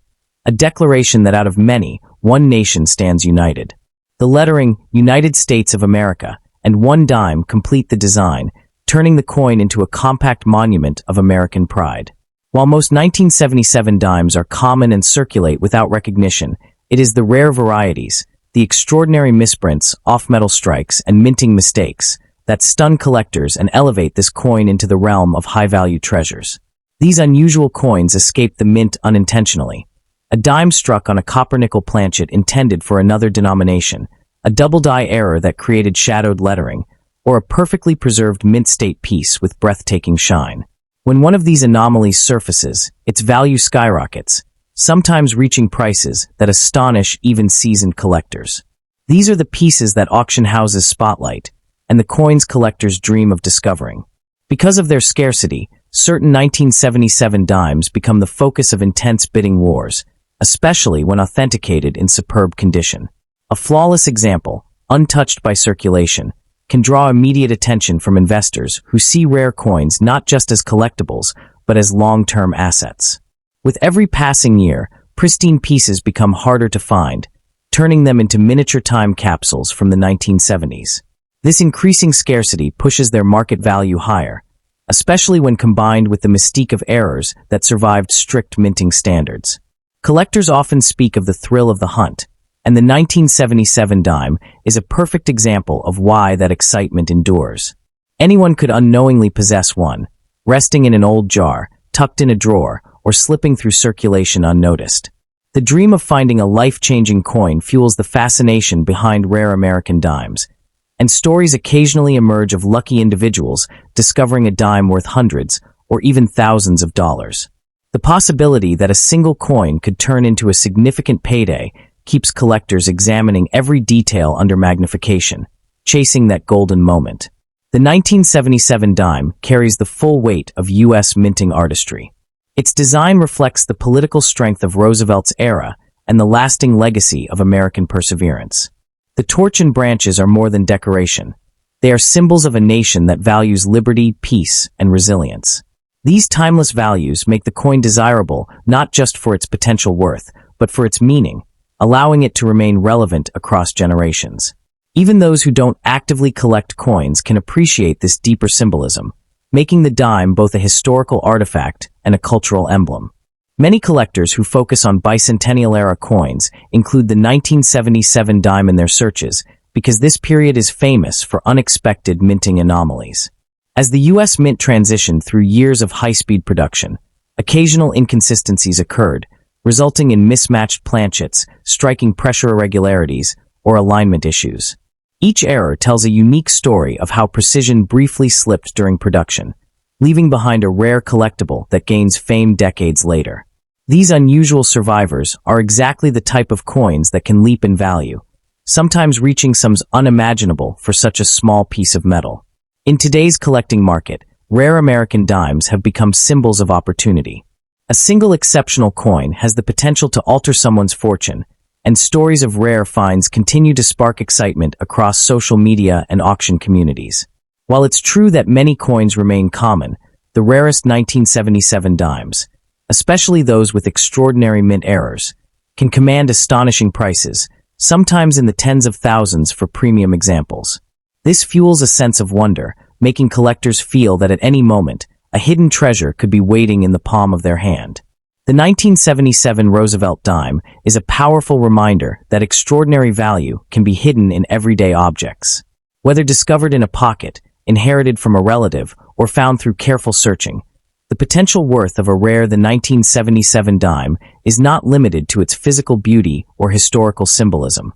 a declaration that out of many, one nation stands united. The lettering, United States of America, and one dime complete the design, turning the coin into a compact monument of American pride. While most 1977 dimes are common and circulate without recognition, it is the rare varieties, the extraordinary misprints, off-metal strikes, and minting mistakes that stun collectors and elevate this coin into the realm of high-value treasures. These unusual coins escape the mint unintentionally. A dime struck on a copper-nickel planchet intended for another denomination, a double-die error that created shadowed lettering, or a perfectly preserved mint-state piece with breathtaking shine. When one of these anomalies surfaces, its value skyrockets, sometimes reaching prices that astonish even seasoned collectors. These are the pieces that auction houses spotlight, and the coins collectors dream of discovering. Because of their scarcity, certain 1977 dimes become the focus of intense bidding wars, especially when authenticated in superb condition. A flawless example, untouched by circulation, can draw immediate attention from investors who see rare coins not just as collectibles, but as long-term assets. With every passing year, pristine pieces become harder to find, turning them into miniature time capsules from the 1970s. This increasing scarcity pushes their market value higher, especially when combined with the mystique of errors that survived strict minting standards. Collectors often speak of the thrill of the hunt, and the 1977 dime is a perfect example of why that excitement endures. Anyone could unknowingly possess one, resting in an old jar, tucked in a drawer, or slipping through circulation unnoticed. The dream of finding a life-changing coin fuels the fascination behind rare American dimes, and stories occasionally emerge of lucky individuals discovering a dime worth hundreds or even thousands of dollars. The possibility that a single coin could turn into a significant payday keeps collectors examining every detail under magnification, chasing that golden moment. The 1977 dime carries the full weight of U.S. minting artistry. Its design reflects the political strength of Roosevelt's era and the lasting legacy of American perseverance. The torch and branches are more than decoration. They are symbols of a nation that values liberty, peace, and resilience. These timeless values make the coin desirable not just for its potential worth, but for its meaning, allowing it to remain relevant across generations. Even those who don't actively collect coins can appreciate this deeper symbolism, making the dime both a historical artifact and a cultural emblem. Many collectors who focus on bicentennial-era coins include the 1977 dime in their searches because this period is famous for unexpected minting anomalies. As the U.S. Mint transitioned through years of high-speed production, occasional inconsistencies occurred, resulting in mismatched planchets, striking pressure irregularities, or alignment issues. Each error tells a unique story of how precision briefly slipped during production, leaving behind a rare collectible that gains fame decades later. These unusual survivors are exactly the type of coins that can leap in value, sometimes reaching sums unimaginable for such a small piece of metal. In today's collecting market, rare American dimes have become symbols of opportunity. A single exceptional coin has the potential to alter someone's fortune, and stories of rare finds continue to spark excitement across social media and auction communities. While it's true that many coins remain common, the rarest 1977 dimes, especially those with extraordinary mint errors, can command astonishing prices, sometimes in the tens of thousands for premium examples. This fuels a sense of wonder, making collectors feel that at any moment, a hidden treasure could be waiting in the palm of their hand. The 1977 Roosevelt dime is a powerful reminder that extraordinary value can be hidden in everyday objects. Whether discovered in a pocket, inherited from a relative, or found through careful searching, the potential worth of a rare 1977 dime is not limited to its physical beauty or historical symbolism.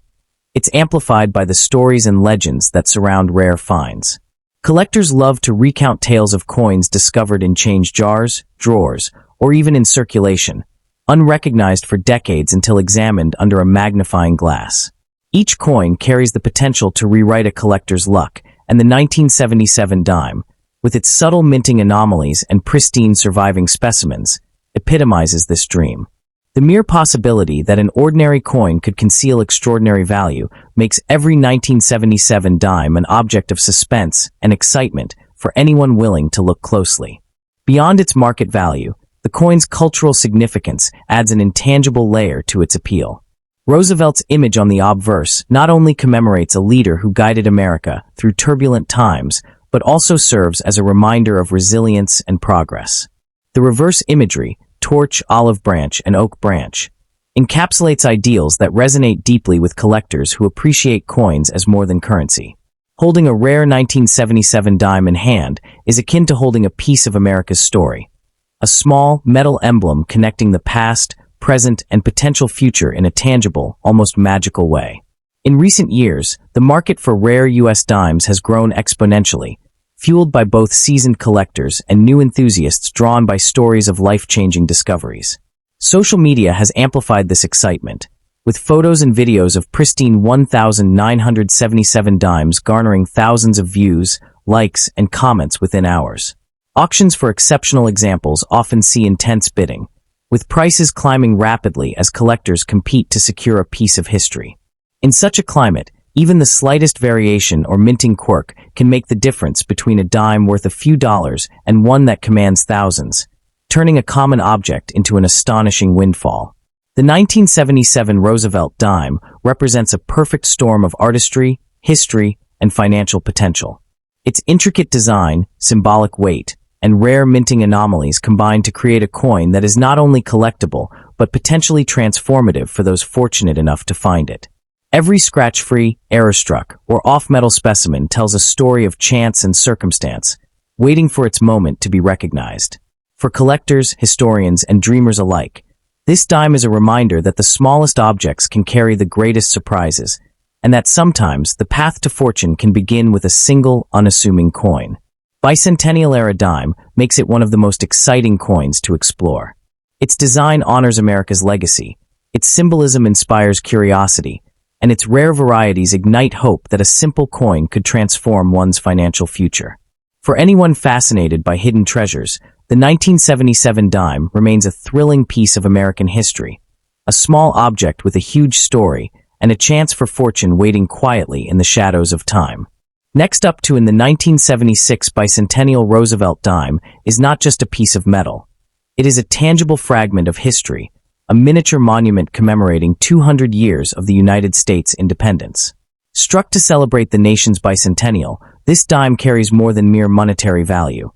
It's amplified by the stories and legends that surround rare finds. Collectors love to recount tales of coins discovered in change jars, drawers, or even in circulation, unrecognized for decades until examined under a magnifying glass. Each coin carries the potential to rewrite a collector's luck, and the 1977 dime, with its subtle minting anomalies and pristine surviving specimens, epitomizes this dream. The mere possibility that an ordinary coin could conceal extraordinary value makes every 1977 dime an object of suspense and excitement for anyone willing to look closely. Beyond its market value, the coin's cultural significance adds an intangible layer to its appeal. Roosevelt's image on the obverse not only commemorates a leader who guided America through turbulent times, but also serves as a reminder of resilience and progress. The reverse imagery, torch, olive branch, and oak branch, encapsulates ideals that resonate deeply with collectors who appreciate coins as more than currency. Holding a rare 1977 dime in hand is akin to holding a piece of America's story, a small metal emblem connecting the past, present, and potential future in a tangible, almost magical way. In recent years, the market for rare U.S. dimes has grown exponentially, fueled by both seasoned collectors and new enthusiasts drawn by stories of life-changing discoveries. Social media has amplified this excitement, with photos and videos of pristine 1,977 dimes garnering thousands of views, likes, and comments within hours. Auctions for exceptional examples often see intense bidding, with prices climbing rapidly as collectors compete to secure a piece of history. In such a climate, even the slightest variation or minting quirk can make the difference between a dime worth a few dollars and one that commands thousands, turning a common object into an astonishing windfall. The 1977 Roosevelt dime represents a perfect storm of artistry, history, and financial potential. Its intricate design, symbolic weight, and rare minting anomalies combine to create a coin that is not only collectible, but potentially transformative for those fortunate enough to find it. Every scratch-free, error-struck, or off-metal specimen tells a story of chance and circumstance, waiting for its moment to be recognized. For collectors, historians, and dreamers alike, this dime is a reminder that the smallest objects can carry the greatest surprises, and that sometimes the path to fortune can begin with a single, unassuming coin. Bicentennial-era dime makes it one of the most exciting coins to explore. Its design honors America's legacy, its symbolism inspires curiosity, and its rare varieties ignite hope that a simple coin could transform one's financial future. For anyone fascinated by hidden treasures, the 1977 dime remains a thrilling piece of American history, a small object with a huge story and a chance for fortune waiting quietly in the shadows of time. Next up in the 1976 bicentennial Roosevelt dime is not just a piece of metal. It is a tangible fragment of history, a miniature monument commemorating 200 years of the United States independence. Struck to celebrate the nation's bicentennial, this dime carries more than mere monetary value.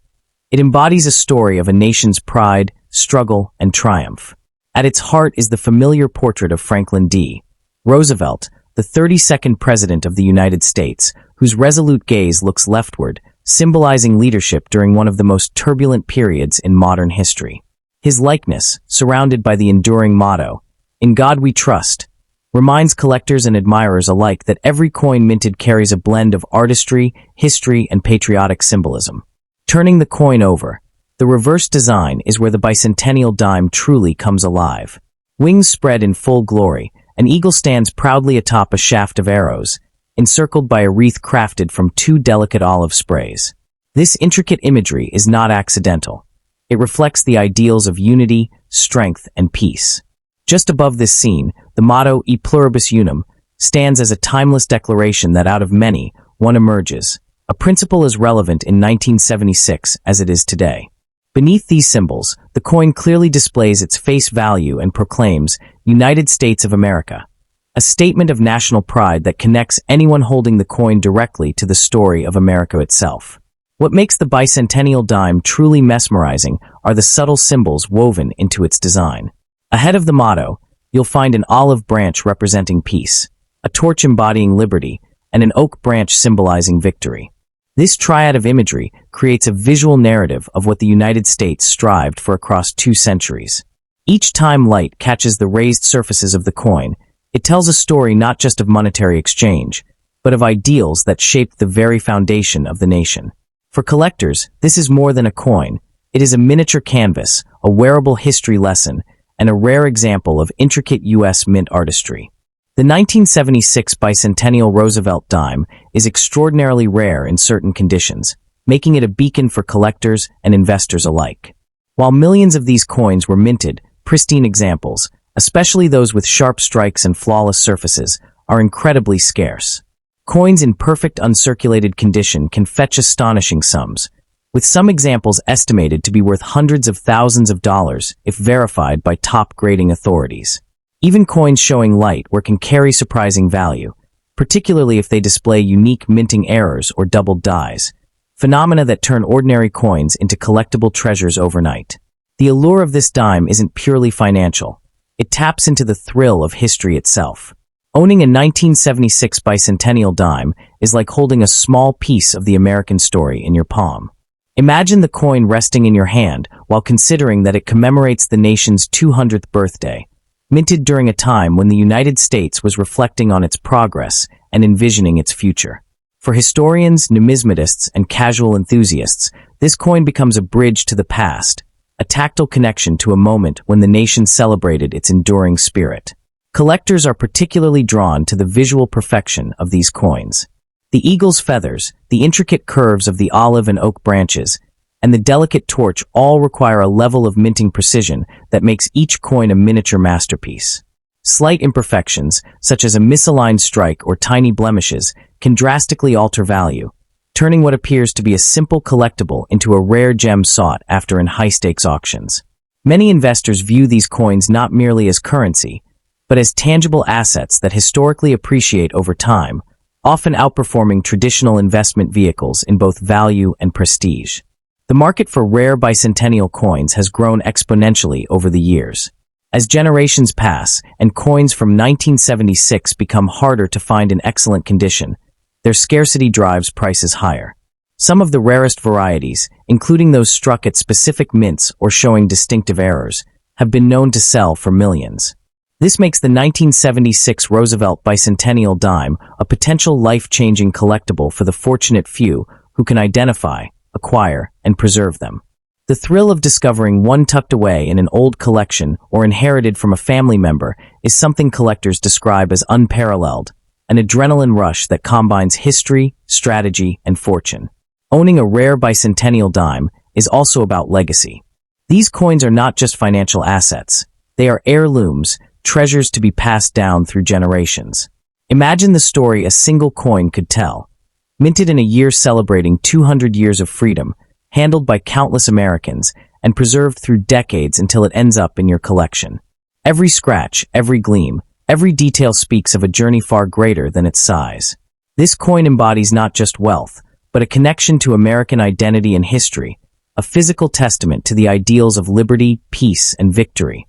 It embodies a story of a nation's pride, struggle, and triumph. At its heart is the familiar portrait of Franklin D. Roosevelt, the 32nd President of the United States, whose resolute gaze looks leftward, symbolizing leadership during one of the most turbulent periods in modern history. His likeness, surrounded by the enduring motto, "In God We Trust," reminds collectors and admirers alike that every coin minted carries a blend of artistry, history, and patriotic symbolism. Turning the coin over, the reverse design is where the bicentennial dime truly comes alive. Wings spread in full glory, an eagle stands proudly atop a shaft of arrows, encircled by a wreath crafted from two delicate olive sprays. This intricate imagery is not accidental. It reflects the ideals of unity, strength, and peace. Just above this scene, the motto "E pluribus unum" stands as a timeless declaration that out of many, one emerges, a principle as relevant in 1976 as it is today. Beneath these symbols, the coin clearly displays its face value and proclaims, United States of America, a statement of national pride that connects anyone holding the coin directly to the story of America itself. What makes the bicentennial dime truly mesmerizing are the subtle symbols woven into its design. Ahead of the motto, you'll find an olive branch representing peace, a torch embodying liberty, and an oak branch symbolizing victory. This triad of imagery creates a visual narrative of what the United States strived for across 2 centuries. Each time light catches the raised surfaces of the coin, it tells a story not just of monetary exchange, but of ideals that shaped the very foundation of the nation. For collectors, this is more than a coin. It is a miniature canvas, a wearable history lesson, and a rare example of intricate U.S. mint artistry. The 1976 bicentennial Roosevelt dime is extraordinarily rare in certain conditions, making it a beacon for collectors and investors alike. While millions of these coins were minted, pristine examples, especially those with sharp strikes and flawless surfaces, are incredibly scarce. Coins in perfect uncirculated condition can fetch astonishing sums, with some examples estimated to be worth hundreds of thousands of dollars if verified by top grading authorities. Even coins showing light can carry surprising value, particularly if they display unique minting errors or doubled dies, phenomena that turn ordinary coins into collectible treasures overnight. The allure of this dime isn't purely financial. It taps into the thrill of history itself. Owning a 1976 bicentennial dime is like holding a small piece of the American story in your palm. Imagine the coin resting in your hand while considering that it commemorates the nation's 200th birthday, minted during a time when the United States was reflecting on its progress and envisioning its future. For historians, numismatists, and casual enthusiasts, this coin becomes a bridge to the past, a tactile connection to a moment when the nation celebrated its enduring spirit. Collectors are particularly drawn to the visual perfection of these coins. The eagle's feathers, the intricate curves of the olive and oak branches, and the delicate torch all require a level of minting precision that makes each coin a miniature masterpiece. Slight imperfections, such as a misaligned strike or tiny blemishes, can drastically alter value, turning what appears to be a simple collectible into a rare gem sought after in high-stakes auctions. Many investors view these coins not merely as currency, but as tangible assets that historically appreciate over time, often outperforming traditional investment vehicles in both value and prestige. The market for rare bicentennial coins has grown exponentially over the years. As generations pass and coins from 1976 become harder to find in excellent condition, their scarcity drives prices higher. Some of the rarest varieties, including those struck at specific mints or showing distinctive errors, have been known to sell for millions. This makes the 1976 Roosevelt bicentennial dime a potential life-changing collectible for the fortunate few who can identify, acquire, and preserve them. The thrill of discovering one tucked away in an old collection or inherited from a family member is something collectors describe as unparalleled, an adrenaline rush that combines history, strategy, and fortune. Owning a rare bicentennial dime is also about legacy. These coins are not just financial assets. They are heirlooms, treasures to be passed down through generations. Imagine the story a single coin could tell. Minted in a year celebrating 200 years of freedom, handled by countless Americans, and preserved through decades until it ends up in your collection. Every scratch, every gleam, every detail speaks of a journey far greater than its size. This coin embodies not just wealth, but a connection to American identity and history, a physical testament to the ideals of liberty, peace, and victory.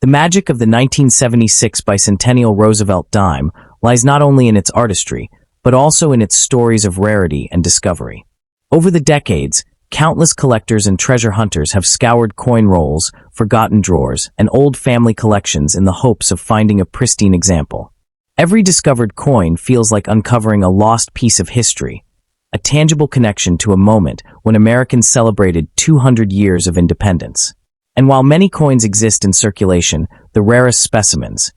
The magic of the 1976 bicentennial Roosevelt dime lies not only in its artistry, but also in its stories of rarity and discovery. Over the decades, countless collectors and treasure hunters have scoured coin rolls, forgotten drawers, and old family collections in the hopes of finding a pristine example. Every discovered coin feels like uncovering a lost piece of history, a tangible connection to a moment when Americans celebrated 200 years of independence. And while many coins exist in circulation, the rarest specimens,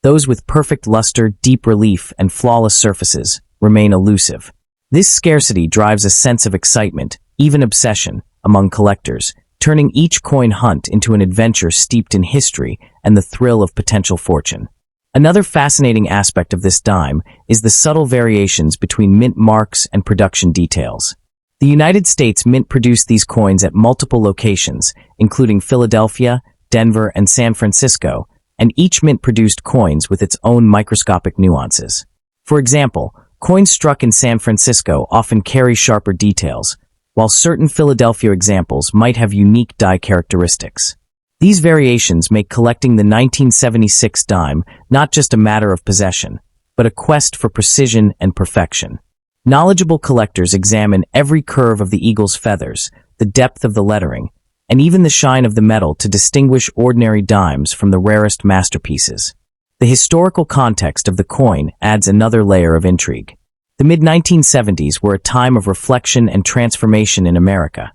those with perfect luster, deep relief, and flawless surfaces, remain elusive. This scarcity drives a sense of excitement, even obsession, among collectors, turning each coin hunt into an adventure steeped in history and the thrill of potential fortune. Another fascinating aspect of this dime is the subtle variations between mint marks and production details. The United States Mint produced these coins at multiple locations, including Philadelphia, Denver, and San Francisco, and each mint produced coins with its own microscopic nuances. For example, coins struck in San Francisco often carry sharper details, while certain Philadelphia examples might have unique die characteristics. These variations make collecting the 1976 dime not just a matter of possession, but a quest for precision and perfection. Knowledgeable collectors examine every curve of the eagle's feathers, the depth of the lettering, and even the shine of the metal to distinguish ordinary dimes from the rarest masterpieces. The historical context of the coin adds another layer of intrigue. The mid-1970s were a time of reflection and transformation in America,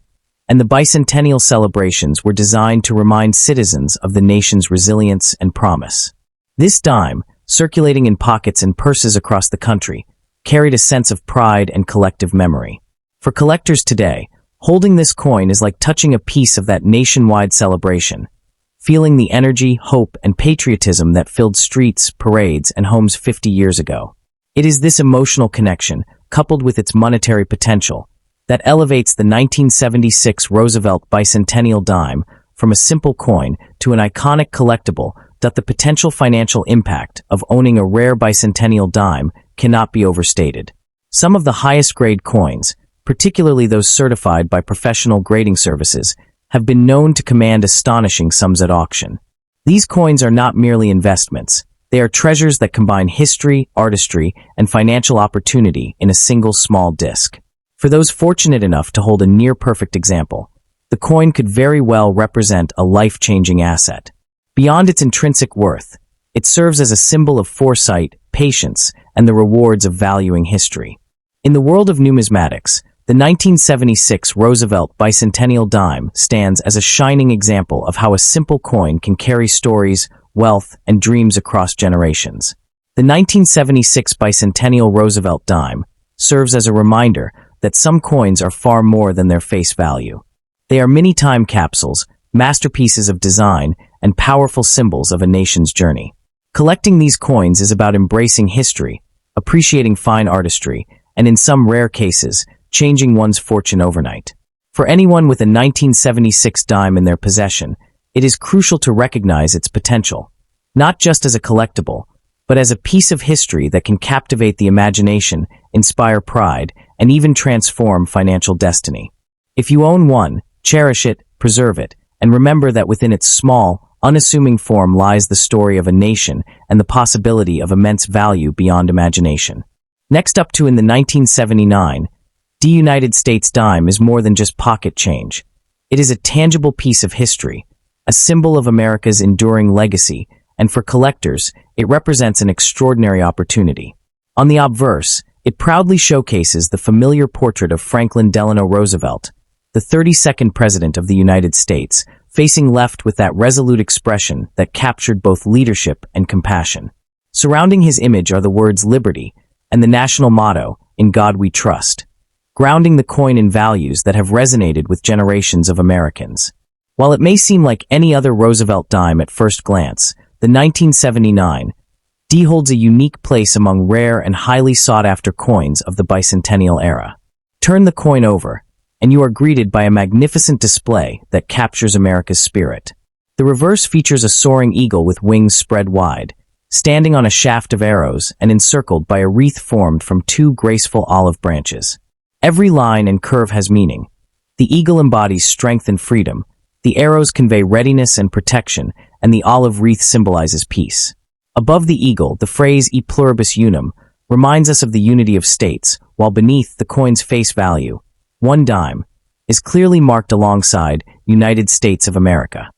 and the bicentennial celebrations were designed to remind citizens of the nation's resilience and promise. This dime, circulating in pockets and purses across the country, carried a sense of pride and collective memory. For collectors today, holding this coin is like touching a piece of that nationwide celebration, feeling the energy, hope, and patriotism that filled streets, parades, and homes 50 years ago. It is this emotional connection, coupled with its monetary potential, that elevates the 1976 Roosevelt bicentennial dime from a simple coin to an iconic collectible that the potential financial impact of owning a rare bicentennial dime cannot be overstated. Some of the highest-grade coins, particularly those certified by professional grading services, have been known to command astonishing sums at auction. These coins are not merely investments. They are treasures that combine history, artistry, and financial opportunity in a single small disc. For those fortunate enough to hold a near-perfect example, the coin could very well represent a life-changing asset. Beyond its intrinsic worth, it serves as a symbol of foresight, patience, and the rewards of valuing history. In the world of numismatics, the 1976 Roosevelt bicentennial dime stands as a shining example of how a simple coin can carry stories, wealth, and dreams across generations. The 1976 bicentennial Roosevelt dime serves as a reminder that some coins are far more than their face value. They are mini time capsules, masterpieces of design, and powerful symbols of a nation's journey. Collecting these coins is about embracing history, appreciating fine artistry, and in some rare cases, changing one's fortune overnight. For anyone with a 1976 dime in their possession, it is crucial to recognize its potential, not just as a collectible, but as a piece of history that can captivate the imagination, inspire pride, and even transform financial destiny. If you own one, cherish it, preserve it, and remember that within its small, unassuming form lies the story of a nation and the possibility of immense value beyond imagination. Next up in the 1979, United States dime is more than just pocket change. It is a tangible piece of history, a symbol of America's enduring legacy, and for collectors, it represents an extraordinary opportunity. On the obverse, it proudly showcases the familiar portrait of Franklin Delano Roosevelt, the 32nd President of the United States, facing left with that resolute expression that captured both leadership and compassion. Surrounding his image are the words liberty and the national motto, "In God We Trust," grounding the coin in values that have resonated with generations of Americans. While it may seem like any other Roosevelt dime at first glance, the 1979 D holds a unique place among rare and highly sought-after coins of the bicentennial era. Turn the coin over, and you are greeted by a magnificent display that captures America's spirit. The reverse features a soaring eagle with wings spread wide, standing on a shaft of arrows and encircled by a wreath formed from two graceful olive branches. Every line and curve has meaning. The eagle embodies strength and freedom, the arrows convey readiness and protection, and the olive wreath symbolizes peace. Above the eagle, the phrase "E pluribus unum" reminds us of the unity of states, while beneath, the coin's face value, one dime, is clearly marked alongside United States of America.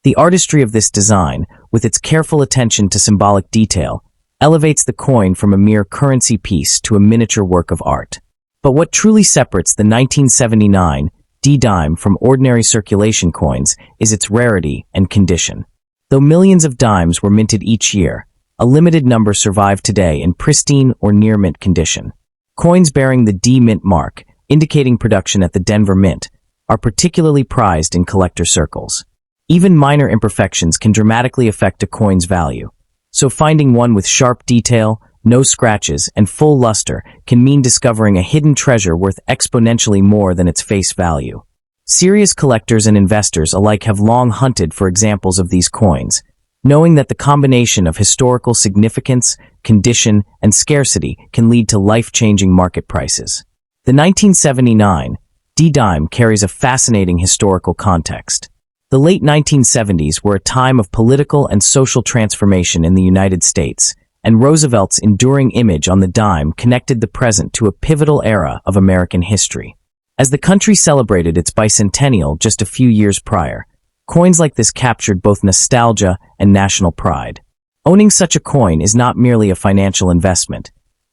The artistry of this design, with its careful attention to symbolic detail, elevates the coin from a mere currency piece to a miniature work of art. But what truly separates the 1979 D dime from ordinary circulation coins is its rarity and condition. Though millions of dimes were minted each year, a limited number survive today in pristine or near-mint condition. Coins bearing the D Mint mark, indicating production at the Denver Mint, are particularly prized in collector circles. Even minor imperfections can dramatically affect a coin's value, so finding one with sharp detail, no scratches, and full luster can mean discovering a hidden treasure worth exponentially more than its face value. Serious collectors and investors alike have long hunted for examples of these coins, knowing that the combination of historical significance, condition, and scarcity can lead to life-changing market prices. The 1979 D-dime carries a fascinating historical context. The late 1970s were a time of political and social transformation in the United States, and Roosevelt's enduring image on the dime connected the present to a pivotal era of American history. As the country celebrated its bicentennial just a few years prior, coins like this captured both nostalgia and national pride. Owning such a coin is not merely a financial investment.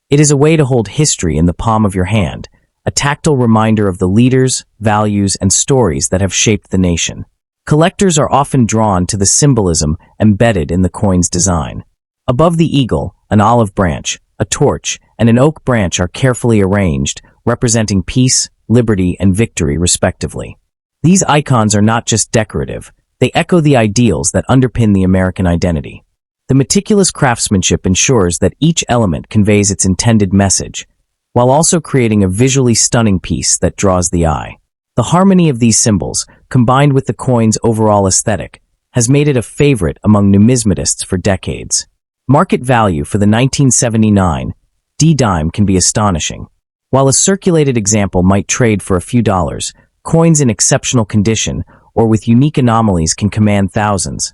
It is a way to hold history in the palm of your hand, a tactile reminder of the leaders, values, and stories that have shaped the nation. Collectors are often drawn to the symbolism embedded in the coin's design. Above the eagle, an olive branch, a torch, and an oak branch are carefully arranged, representing peace, liberty, and victory respectively. These icons are not just decorative, they echo the ideals that underpin the American identity. The meticulous craftsmanship ensures that each element conveys its intended message, while also creating a visually stunning piece that draws the eye. The harmony of these symbols, combined with the coin's overall aesthetic, has made it a favorite among numismatists for decades. Market value for the 1979 D-dime can be astonishing. While a circulated example might trade for a few dollars, coins in exceptional condition or with unique anomalies can command thousands,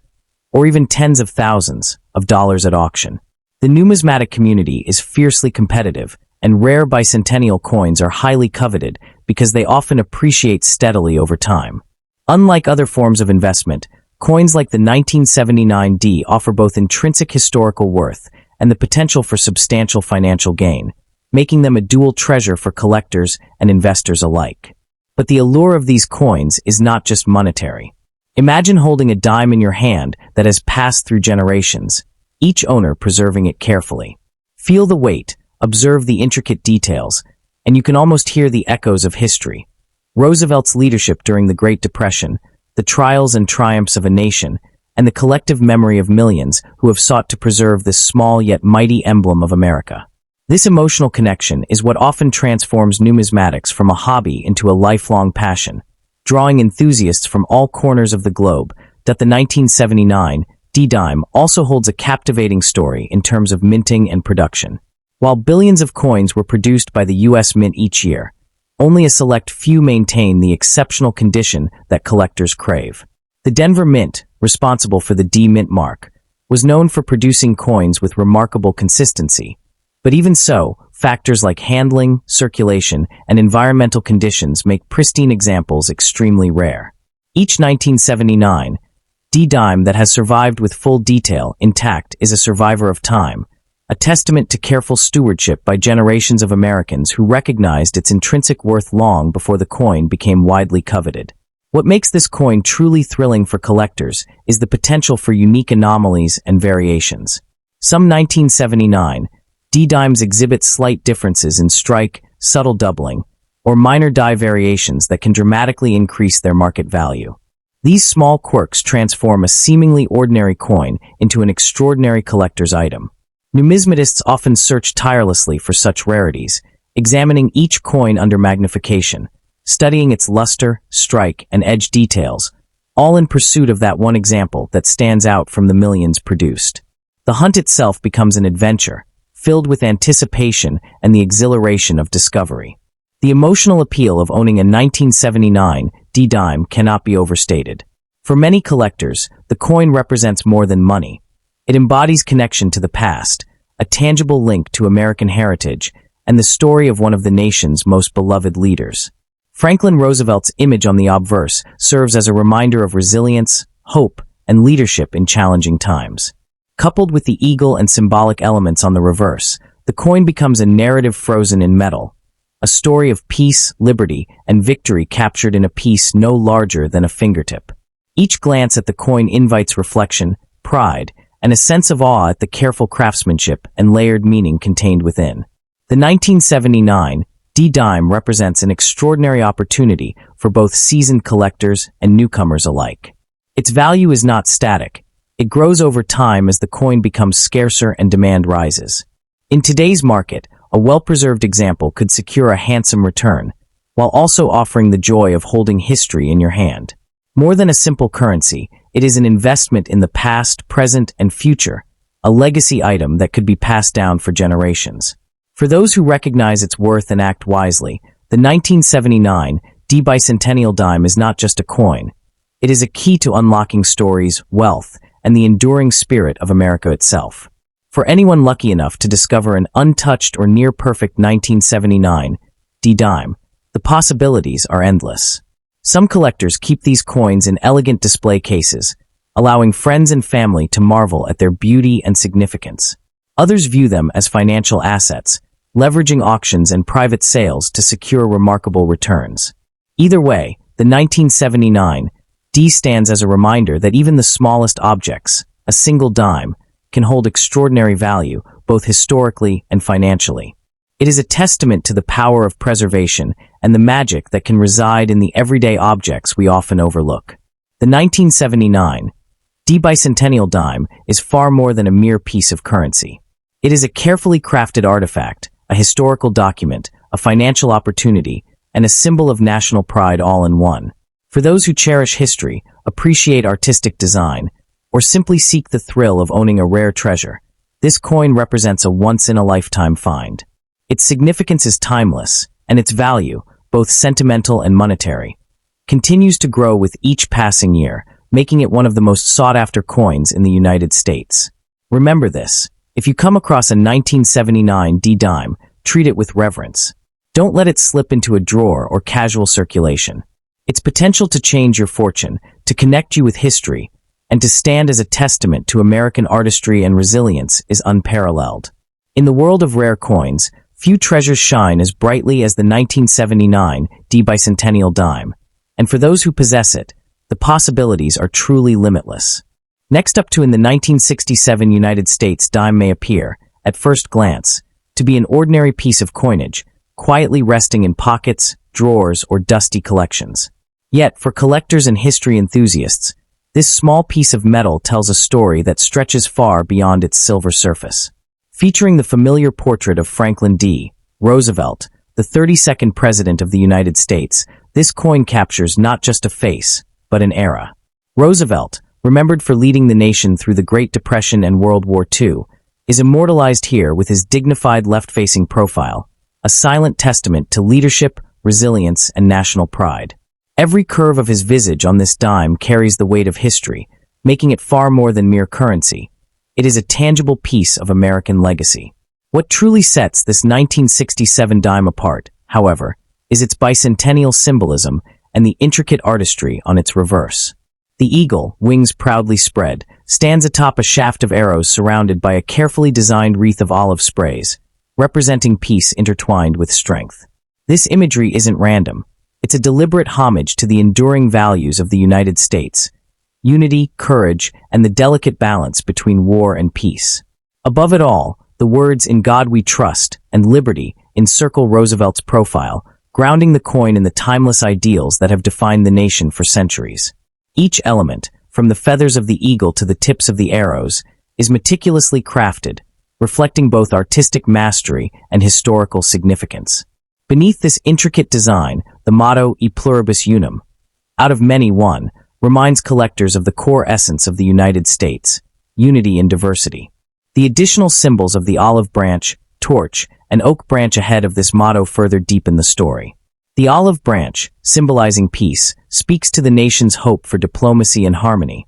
or even tens of thousands, of dollars at auction. The numismatic community is fiercely competitive, and rare bicentennial coins are highly coveted because they often appreciate steadily over time. Unlike other forms of investment, coins like the 1979 D offer both intrinsic historical worth and the potential for substantial financial gain, making them a dual treasure for collectors and investors alike. But the allure of these coins is not just monetary. Imagine holding a dime in your hand that has passed through generations, each owner preserving it carefully. Feel the weight, observe the intricate details, and you can almost hear the echoes of history. Roosevelt's leadership during the Great Depression, the trials and triumphs of a nation, and the collective memory of millions who have sought to preserve this small yet mighty emblem of America. This emotional connection is what often transforms numismatics from a hobby into a lifelong passion, drawing enthusiasts from all corners of the globe. That the 1979 D-dime also holds a captivating story in terms of minting and production. While billions of coins were produced by the U.S. Mint each year, only a select few maintain the exceptional condition that collectors crave. The Denver Mint, responsible for the D-Mint mark, was known for producing coins with remarkable consistency. But even so, factors like handling, circulation, and environmental conditions make pristine examples extremely rare. Each 1979 D-dime that has survived with full detail intact is a survivor of time, a testament to careful stewardship by generations of Americans who recognized its intrinsic worth long before the coin became widely coveted. What makes this coin truly thrilling for collectors is the potential for unique anomalies and variations. Some 1979 D-dimes exhibit slight differences in strike, subtle doubling, or minor die variations that can dramatically increase their market value. These small quirks transform a seemingly ordinary coin into an extraordinary collector's item. Numismatists often search tirelessly for such rarities, examining each coin under magnification, studying its luster, strike, and edge details, all in pursuit of that one example that stands out from the millions produced. The hunt itself becomes an adventure, filled with anticipation and the exhilaration of discovery. The emotional appeal of owning a 1979 D-dime cannot be overstated. For many collectors, the coin represents more than money. It embodies connection to the past, a tangible link to American heritage, and the story of one of the nation's most beloved leaders. Franklin Roosevelt's image on the obverse serves as a reminder of resilience, hope, and leadership in challenging times. Coupled with the eagle and symbolic elements on the reverse, the coin becomes a narrative frozen in metal, a story of peace, liberty, and victory captured in a piece no larger than a fingertip. Each glance at the coin invites reflection, pride, and a sense of awe at the careful craftsmanship and layered meaning contained within. The 1979 D-dime represents an extraordinary opportunity for both seasoned collectors and newcomers alike. Its value is not static. It grows over time as the coin becomes scarcer and demand rises. In today's market, a well-preserved example could secure a handsome return, while also offering the joy of holding history in your hand. More than a simple currency, it is an investment in the past, present, and future, a legacy item that could be passed down for generations. For those who recognize its worth and act wisely, the 1979 bicentennial dime is not just a coin. It is a key to unlocking stories, wealth, and the enduring spirit of America itself. For anyone lucky enough to discover an untouched or near-perfect 1979 dime, the possibilities are endless. Some collectors keep these coins in elegant display cases, allowing friends and family to marvel at their beauty and significance. Others view them as financial assets, leveraging auctions and private sales to secure remarkable returns. Either way, the 1979 stands as a reminder that even the smallest objects, a single dime, can hold extraordinary value, both historically and financially. It is a testament to the power of preservation and the magic that can reside in the everyday objects we often overlook. The 1979 bicentennial dime is far more than a mere piece of currency. It is a carefully crafted artifact, a historical document, a financial opportunity, and a symbol of national pride all in one. For those who cherish history, appreciate artistic design, or simply seek the thrill of owning a rare treasure, this coin represents a once-in-a-lifetime find. Its significance is timeless, and its value, both sentimental and monetary, continues to grow with each passing year, making it one of the most sought-after coins in the United States. Remember this: if you come across a 1979 dime, treat it with reverence. Don't let it slip into a drawer or casual circulation. Its potential to change your fortune, to connect you with history, and to stand as a testament to American artistry and resilience is unparalleled. In the world of rare coins, few treasures shine as brightly as the 1979 bicentennial dime, and for those who possess it, the possibilities are truly limitless. Next up in the 1967 United States dime may appear, at first glance, to be an ordinary piece of coinage, quietly resting in pockets, drawers, or dusty collections. Yet, for collectors and history enthusiasts, this small piece of metal tells a story that stretches far beyond its silver surface. Featuring the familiar portrait of Franklin D. Roosevelt, the 32nd President of the United States, this coin captures not just a face, but an era. Roosevelt, remembered for leading the nation through the Great Depression and World War II, is immortalized here with his dignified left-facing profile, a silent testament to leadership, resilience, and national pride. Every curve of his visage on this dime carries the weight of history, making it far more than mere currency. It is a tangible piece of American legacy. What truly sets this 1967 dime apart, however, is its bicentennial symbolism and the intricate artistry on its reverse. The eagle, wings proudly spread, stands atop a shaft of arrows surrounded by a carefully designed wreath of olive sprays, representing peace intertwined with strength. This imagery isn't random. It's a deliberate homage to the enduring values of the United States: unity, courage, and the delicate balance between war and peace. Above it all, the words "In God We Trust" and "Liberty" encircle Roosevelt's profile, grounding the coin in the timeless ideals that have defined the nation for centuries. Each element, from the feathers of the eagle to the tips of the arrows, is meticulously crafted, reflecting both artistic mastery and historical significance. Beneath this intricate design, the motto "E pluribus unum," out of many one, reminds collectors of the core essence of the United States: unity in diversity. The additional symbols of the olive branch, torch, and oak branch ahead of this motto further deepen the story. The olive branch, symbolizing peace, speaks to the nation's hope for diplomacy and harmony.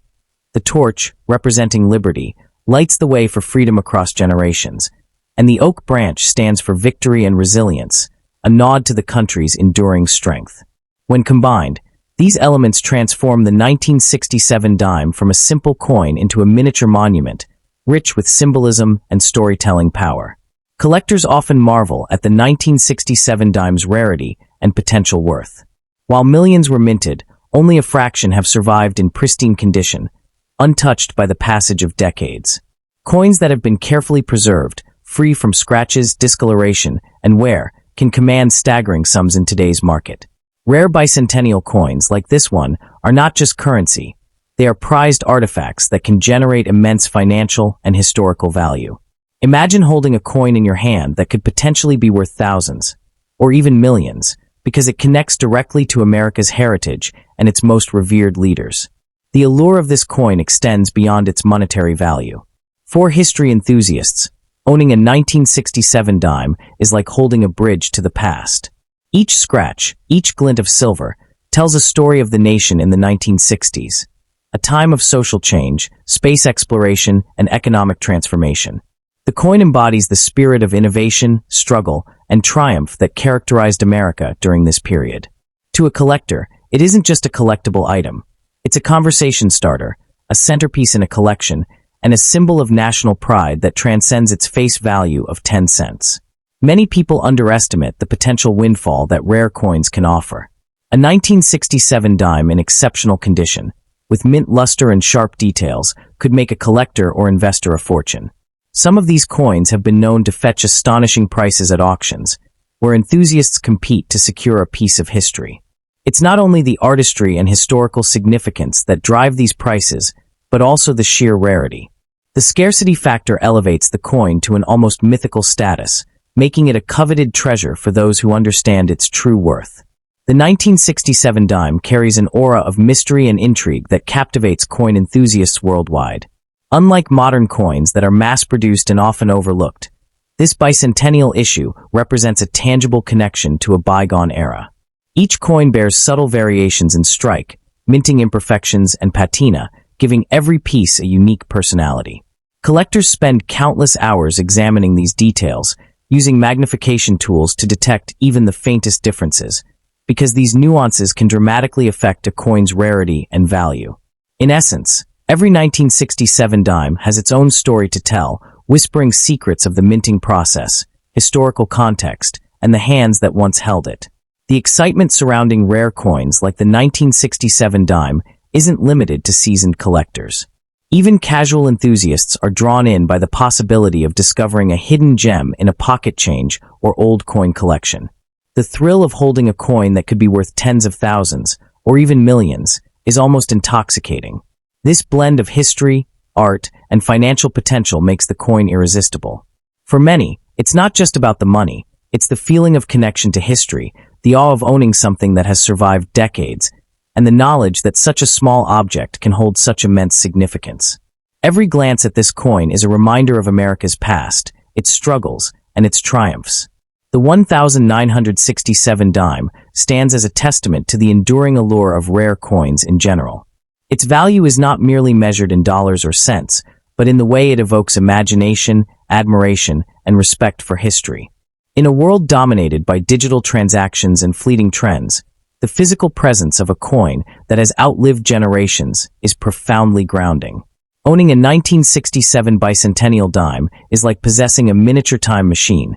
The torch, representing liberty, lights the way for freedom across generations, and the oak branch stands for victory and resilience, a nod to the country's enduring strength. When combined, these elements transform the 1967 dime from a simple coin into a miniature monument, rich with symbolism and storytelling power. Collectors often marvel at the 1967 dime's rarity and potential worth. While millions were minted, only a fraction have survived in pristine condition, untouched by the passage of decades. Coins that have been carefully preserved, free from scratches, discoloration, and wear, can command staggering sums in today's market. Rare bicentennial coins like this one are not just currency, they are prized artifacts that can generate immense financial and historical value. Imagine holding a coin in your hand that could potentially be worth thousands, or even millions, because it connects directly to America's heritage and its most revered leaders. The allure of this coin extends beyond its monetary value. For history enthusiasts, owning a 1967 dime is like holding a bridge to the past. Each scratch, each glint of silver, tells a story of the nation in the 1960s, a time of social change, space exploration, and economic transformation. The coin embodies the spirit of innovation, struggle, and triumph that characterized America during this period. To a collector, it isn't just a collectible item. It's a conversation starter, a centerpiece in a collection, and a symbol of national pride that transcends its face value of 10 cents. Many people underestimate the potential windfall that rare coins can offer. A 1967 dime in exceptional condition, with mint luster and sharp details, could make a collector or investor a fortune. Some of these coins have been known to fetch astonishing prices at auctions, where enthusiasts compete to secure a piece of history. It's not only the artistry and historical significance that drive these prices, but also the sheer rarity. The scarcity factor elevates the coin to an almost mythical status, making it a coveted treasure for those who understand its true worth. The 1967 dime carries an aura of mystery and intrigue that captivates coin enthusiasts worldwide. Unlike modern coins that are mass-produced and often overlooked, this bicentennial issue represents a tangible connection to a bygone era. Each coin bears subtle variations in strike, minting imperfections, and patina, giving every piece a unique personality. Collectors spend countless hours examining these details, using magnification tools to detect even the faintest differences, because these nuances can dramatically affect a coin's rarity and value. In essence, every 1967 dime has its own story to tell, whispering secrets of the minting process, historical context, and the hands that once held it. The excitement surrounding rare coins like the 1967 dime isn't limited to seasoned collectors. Even casual enthusiasts are drawn in by the possibility of discovering a hidden gem in a pocket change or old coin collection. The thrill of holding a coin that could be worth tens of thousands, or even millions, is almost intoxicating. This blend of history, art, and financial potential makes the coin irresistible. For many, it's not just about the money, it's the feeling of connection to history, the awe of owning something that has survived decades, and the knowledge that such a small object can hold such immense significance. Every glance at this coin is a reminder of America's past, its struggles, and its triumphs. The 1967 dime stands as a testament to the enduring allure of rare coins in general. Its value is not merely measured in dollars or cents, but in the way it evokes imagination, admiration, and respect for history. In a world dominated by digital transactions and fleeting trends, the physical presence of a coin that has outlived generations is profoundly grounding. Owning a 1967 bicentennial dime is like possessing a miniature time machine,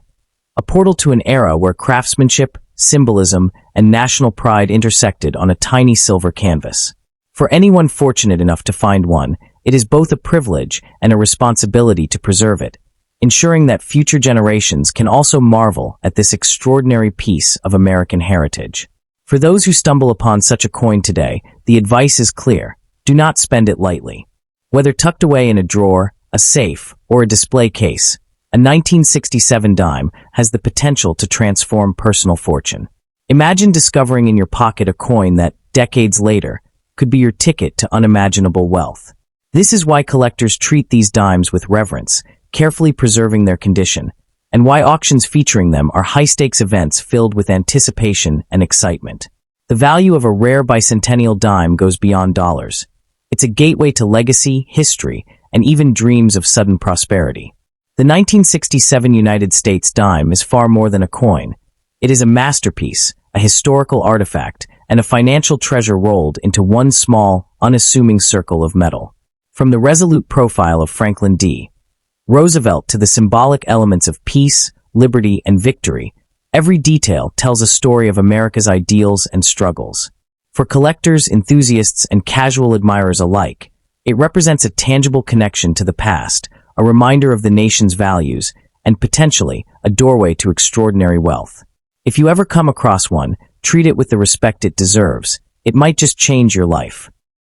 a portal to an era where craftsmanship, symbolism, and national pride intersected on a tiny silver canvas. For anyone fortunate enough to find one, it is both a privilege and a responsibility to preserve it, ensuring that future generations can also marvel at this extraordinary piece of American heritage. For those who stumble upon such a coin today, the advice is clear: do not spend it lightly. Whether tucked away in a drawer, a safe, or a display case, a 1967 dime has the potential to transform personal fortune. Imagine discovering in your pocket a coin that, decades later, could be your ticket to unimaginable wealth. This is why collectors treat these dimes with reverence, carefully preserving their condition, and why auctions featuring them are high-stakes events filled with anticipation and excitement. The value of a rare bicentennial dime goes beyond dollars. It's a gateway to legacy, history, and even dreams of sudden prosperity. The 1967 United States dime is far more than a coin. It is a masterpiece, a historical artifact, and a financial treasure rolled into one small, unassuming circle of metal. From the resolute profile of Franklin D. Roosevelt to the symbolic elements of peace, liberty, and victory, every detail tells a story of America's ideals and struggles. For collectors, enthusiasts, and casual admirers alike, it represents a tangible connection to the past, a reminder of the nation's values, and potentially a doorway to extraordinary wealth. If you ever come across one, treat it with the respect it deserves. It might just change your life.